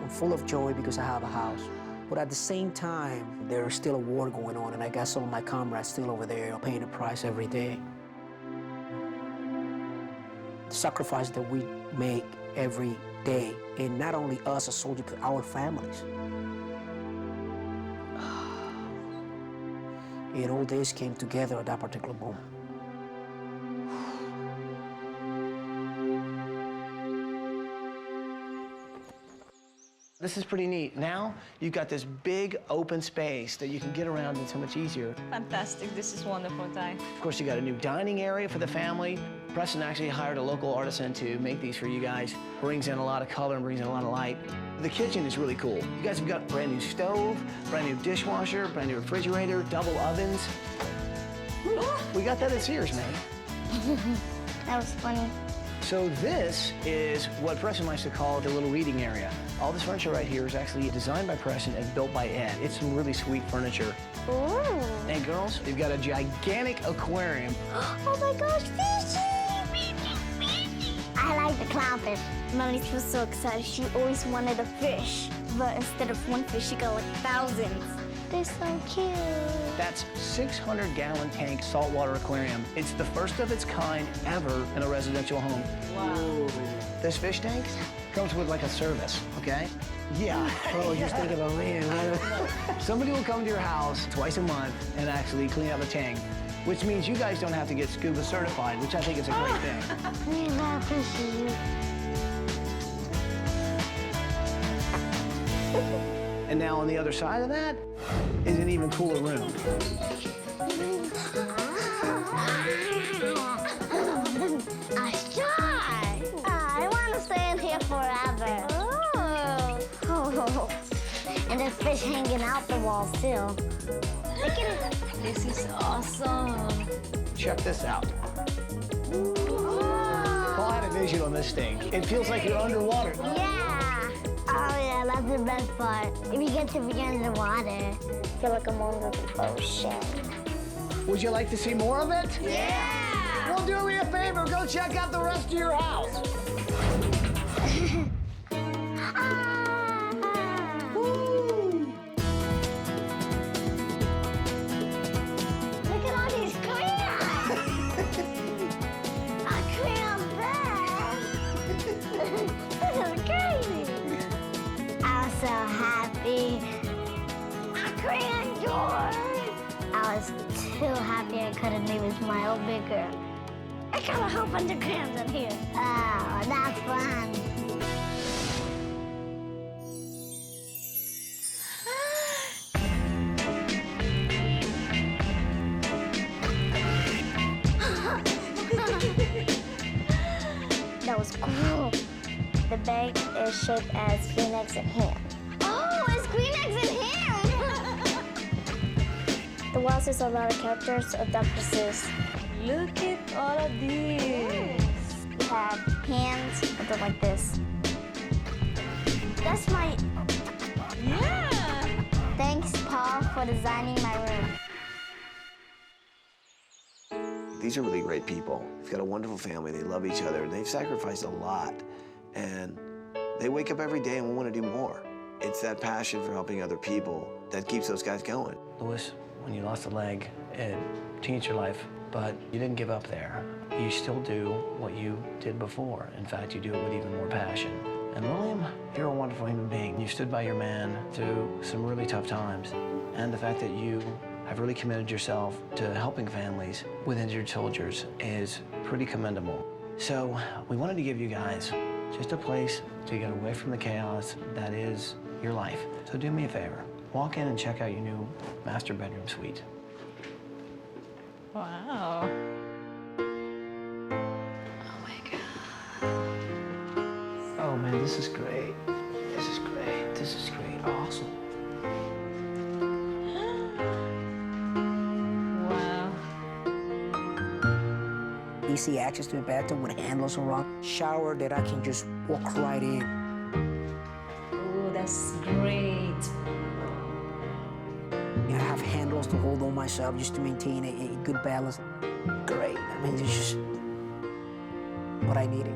R: I'm full of joy because I have a house. But at the same time, there's still a war going on, and I got some of my comrades still over there paying the price every day. The sacrifice that we make every day, and not only us as soldiers, but our families. And all this came together at that particular moment.
H: This is pretty neat. Now, you've got this big open space that you can get around in so much easier.
J: Fantastic. This is wonderful time.
H: Of course, you got a new dining area for the family. Preston actually hired a local artisan to make these for you guys. Brings in a lot of color and brings in a lot of light. The kitchen is really cool. You guys have got brand new stove, brand new dishwasher, brand new refrigerator, double ovens. We got that at Sears, man.
G: That was funny.
H: So this is what Preston likes to call the little reading area. All this furniture right here is actually designed by Preston and built by Ed. It's some really sweet furniture.
G: Ooh.
H: And girls, you've got a gigantic aquarium.
G: Oh my gosh, fishy! I like the clownfish. Melanie was so excited. She always wanted a fish. But instead of one fish, she got like thousands. They're so cute.
H: That's 600-gallon tank saltwater aquarium. It's the first of its kind ever in a residential home.
J: Wow.
H: This fish tank comes with like a service, okay? Yeah.
R: Oh, you're thinking about me.
H: Somebody will come to your house twice a month and actually clean out the tank, which means you guys don't have to get scuba certified, which I think is a great thing.
G: We love fishy.
H: And now on the other side of that is an even cooler room.
G: I want to stay in here forever. Oh. And there's fish hanging out the walls too. Look at it.
J: This is awesome.
H: Check this out. Paul had a vision on this thing. It feels like you're underwater.
G: Yeah. Oh yeah, that's the best part. If you get to be in the water, I feel like I'm under the ocean.
H: Would you like to see more of it?
G: Yeah.
H: Well, do me a favor. Go check out the rest of your house.
G: Look at all these crayons. A crayon bag. This is crazy. I was so happy. A crayon door. I was too happy I couldn't even smile bigger. I got a whole bunch of crayons in here. Oh, that's fun. That was cool. The bag is shaped as green eggs and ham. Oh, it's green eggs and ham! The walls is a lot of characters of ducknesses.
J: Look at all of these.
G: We have hands that look like this. That's my...
J: Yeah!
G: Thanks, Paul, for designing my room.
V: These are really great people. They've got a wonderful family. They love each other. They've sacrificed a lot. And they wake up every day and want to do more. It's that passion for helping other people that keeps those guys going.
H: Louis, when you lost a leg, it changed your life, but you didn't give up there. You still do what you did before. In fact, you do it with even more passion. And Lillian, you're a wonderful human being. You stood by your man through some really tough times. And the fact that you have really committed yourself to helping families with injured soldiers is pretty commendable. So we wanted to give you guys just a place to get away from the chaos that is your life. So do me a favor. Walk in and check out your new master bedroom suite.
J: Wow.
H: Oh man, this is great. This is great. This is great. Awesome.
J: Wow.
R: Easy access to the bathroom with handles around. Shower that I can just walk right in.
J: Oh, that's great.
R: I have handles to hold on myself just to maintain a good balance. Great. I mean, it's just what I needed.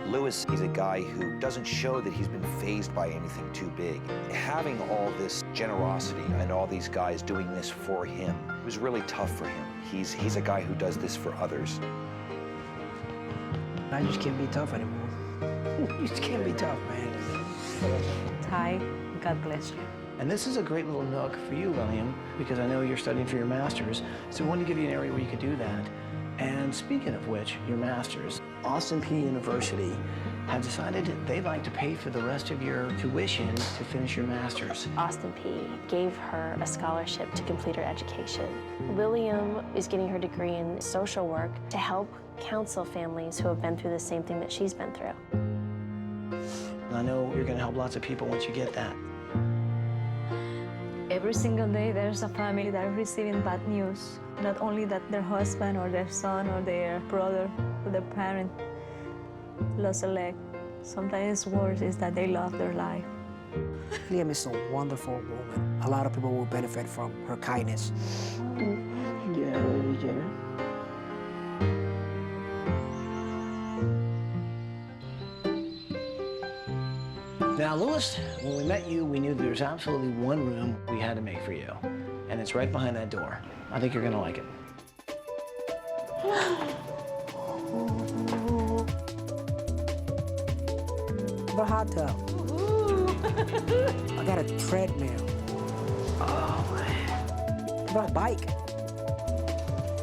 D: Louis, he's a guy who doesn't show that he's been fazed by anything too big. Having all this generosity and all these guys doing this for him was really tough for him. He's a guy who does this for others.
R: I just can't be tough anymore. You just can't be tough, man.
J: Ty, God bless you.
H: And this is a great little nook for you, Lillian, because I know you're studying for your master's, so we wanted to give you an area where you could do that. And speaking of which, your master's, Austin P University have decided they'd like to pay for the rest of your tuition to finish your master's.
K: Austin P gave her a scholarship to complete her education. Lillian is getting her degree in social work to help counsel families who have been through the same thing that she's been through.
H: And I know you're going to help lots of people once you get that.
J: Every single day, there's a family that is receiving bad news. Not only that their husband or their son or their brother or their parent lost a leg. Sometimes worse is that they lost their life.
R: Lillian is a wonderful woman. A lot of people will benefit from her kindness.
H: Now, Louis, when we met you, we knew there was absolutely one room we had to make for you, and it's right behind that door. I think you're gonna like it.
R: The hot tub. I got a treadmill. Oh, man. I got a bike.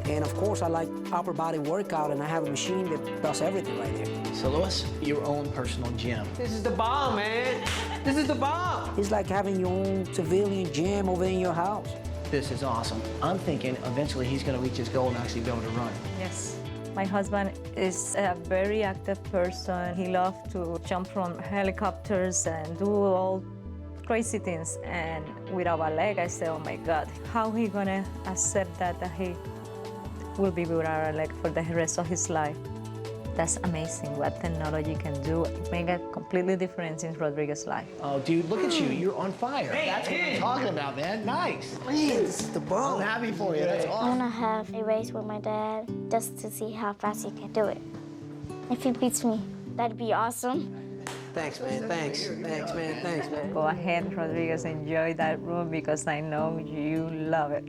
R: And of course, I like upper body workout, and I have a machine that does everything right there.
H: So, Louis, your own personal gym.
R: This is the bomb, man. This is the bomb. It's like having your own civilian gym over in your house.
H: This is awesome. I'm thinking eventually he's gonna reach his goal and actually be able to run.
J: Yes. My husband is a very active person. He loves to jump from helicopters and do all crazy things. And without a leg, I said, oh my God, how he gonna accept that he will be without a leg for the rest of his life? That's amazing what technology can do. It makes a completely difference in Rodriguez's life.
H: Oh, dude, look at you. You're on fire.
R: That's what I'm talking about, man. Nice. Man, this is the bomb. I'm happy for you. That's
G: I
R: awesome.
G: want to have a race with my dad just to see how fast he can do it. If he beats me, that'd be awesome.
R: Thanks, man. Thanks. Thanks, man. Thanks, man.
J: Go ahead, Rodriguez, enjoy that room because I know you love it.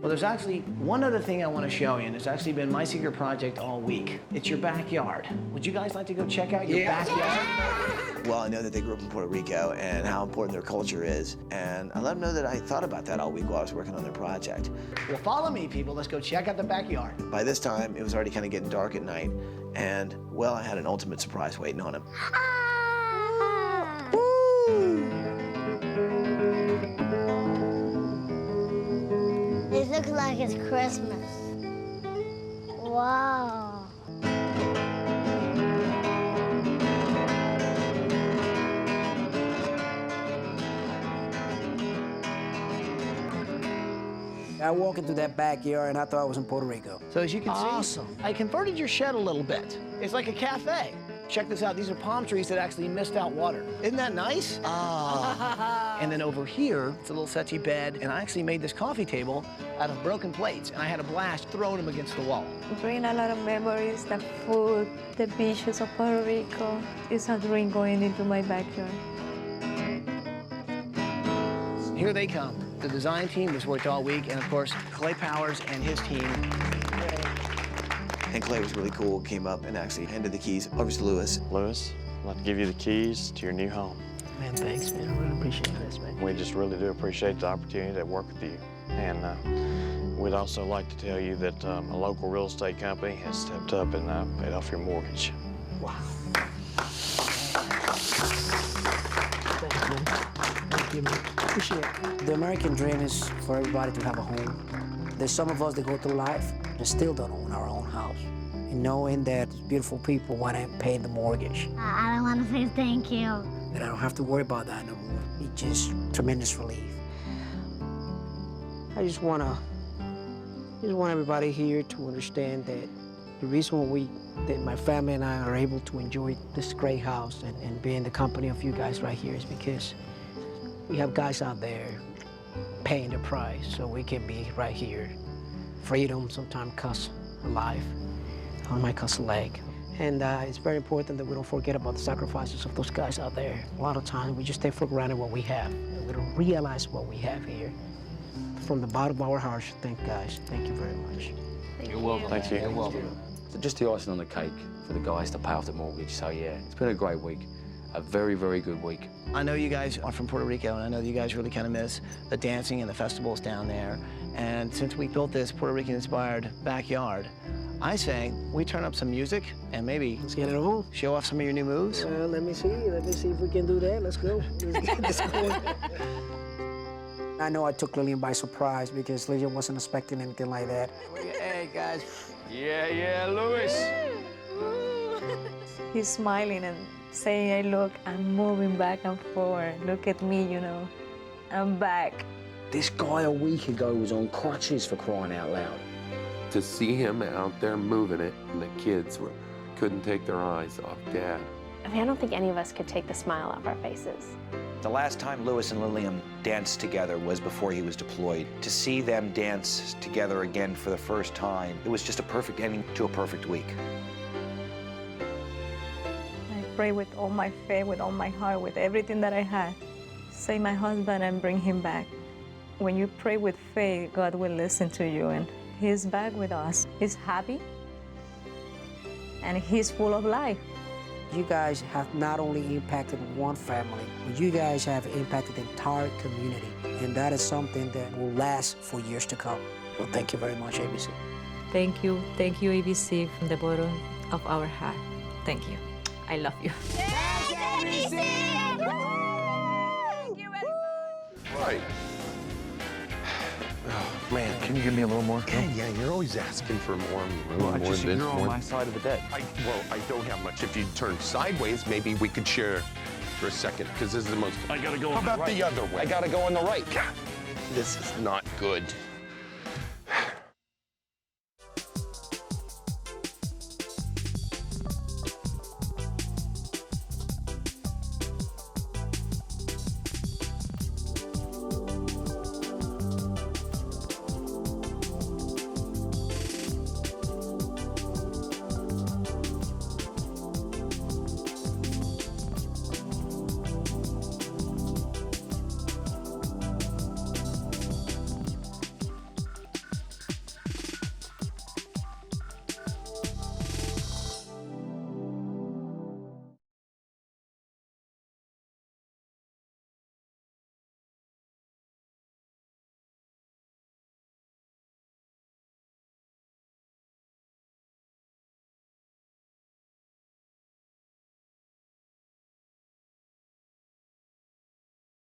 H: Well, there's actually one other thing I want to show you, and it's actually been my secret project all week. It's your backyard. Would you guys like to go check out your backyard?
V: Well, I know that they grew up in Puerto Rico and how important their culture is. And I let them know that I thought about that all week while I was working on their project.
H: Well, follow me, people. Let's go check out the backyard.
V: By this time, it was already kind of getting dark at night. And, well, I had an ultimate surprise waiting on him.
G: looks like it's Christmas. Wow.
R: I walked into that backyard and I thought I was in Puerto Rico.
H: So as you can see, I converted your shed a little bit. It's like a cafe. Check this out. These are palm trees that actually missed out water. Isn't that nice? Ah. And then over here, it's a little settee bed, and I actually made this coffee table out of broken plates, and I had a blast throwing them against the wall.
J: Bring a lot of memories, the food, the beaches of Puerto Rico. It's a dream going into my backyard.
H: Here they come. The design team has worked all week, and of course, Clay Powers and his team.
V: And Clay was really cool, came up and actually handed the keys over to Lewis.
M: Lewis, I'd like to give you the keys to your new home.
H: Man, thanks, man. I really appreciate this, man.
M: We just really do appreciate the opportunity to work with you. And we'd also like to tell you that a local real estate company has stepped up and paid off your mortgage.
H: Wow. Thanks, man. Thank you, man. Appreciate it.
R: The American dream is for everybody to have a home. There's some of us that go through life and still don't own our own house. And knowing that beautiful people want to pay the mortgage.
G: I don't want to say thank you.
R: That I don't have to worry about that no more. It's just tremendous relief. I just want everybody here to understand that the reason that my family and I are able to enjoy this great house and be in the company of you guys right here is because we have guys out there paying the price so we can be right here. Freedom sometimes costs a life. I might cost a leg. And it's very important that we don't forget about the sacrifices of those guys out there. A lot of times we just take for granted what we have. And we don't realize what we have here. From the bottom of our hearts, thank guys. Thank you very much.
B: You're welcome.
M: Thank you.
B: You're welcome. So just the icing on the cake for the guys to pay off the mortgage. So yeah, it's been a great week. A very, very good week.
H: I know you guys are from Puerto Rico, and I know that you guys really kind of miss the dancing and the festivals down there. And since we built this Puerto Rican-inspired backyard, I say we turn up some music and maybe
R: let's get it on.
H: Show off some of your new moves.
R: Well, let me see if we can do that. Let's go. Let's get this going. I know I took Lillian by surprise because Lillian wasn't expecting anything like that.
H: Hey, guys.
L: Yeah, Lewis.
J: He's smiling and saying, hey, look, I'm moving back and forward. Look at me, you know. I'm back.
B: This guy a week ago was on crutches, for crying out loud.
C: To see him out there moving it, and the kids couldn't take their eyes off Dad.
K: I mean, I don't think any of us could take the smile off our faces.
D: The last time Lewis and Lillian danced together was before he was deployed. To see them dance together again for the first time, it was just a perfect ending to a perfect week.
J: I pray with all my faith, with all my heart, with everything that I had. Save my husband and bring him back. When you pray with faith, God will listen to you, and He's back with us. He's happy, and He's full of life.
R: You guys have not only impacted one family, but you guys have impacted the entire community. And that is something that will last for years to come. So thank you very much, ABC.
J: Thank you, ABC, from the bottom of our heart. Thank you. I love you.
C: Right.
A: Oh, man, can you give me a little more?
C: Yeah, you're always asking for more.
A: Well,
C: more
A: you're
C: this,
A: on
C: more.
A: my side of the debt.
C: Well, I don't have much. If you turn sideways, maybe we could share for a second, because this is the most...
A: I gotta go
C: How
A: on the
C: about
A: right.
C: the other way?
A: I gotta go on the right.
C: This is not good.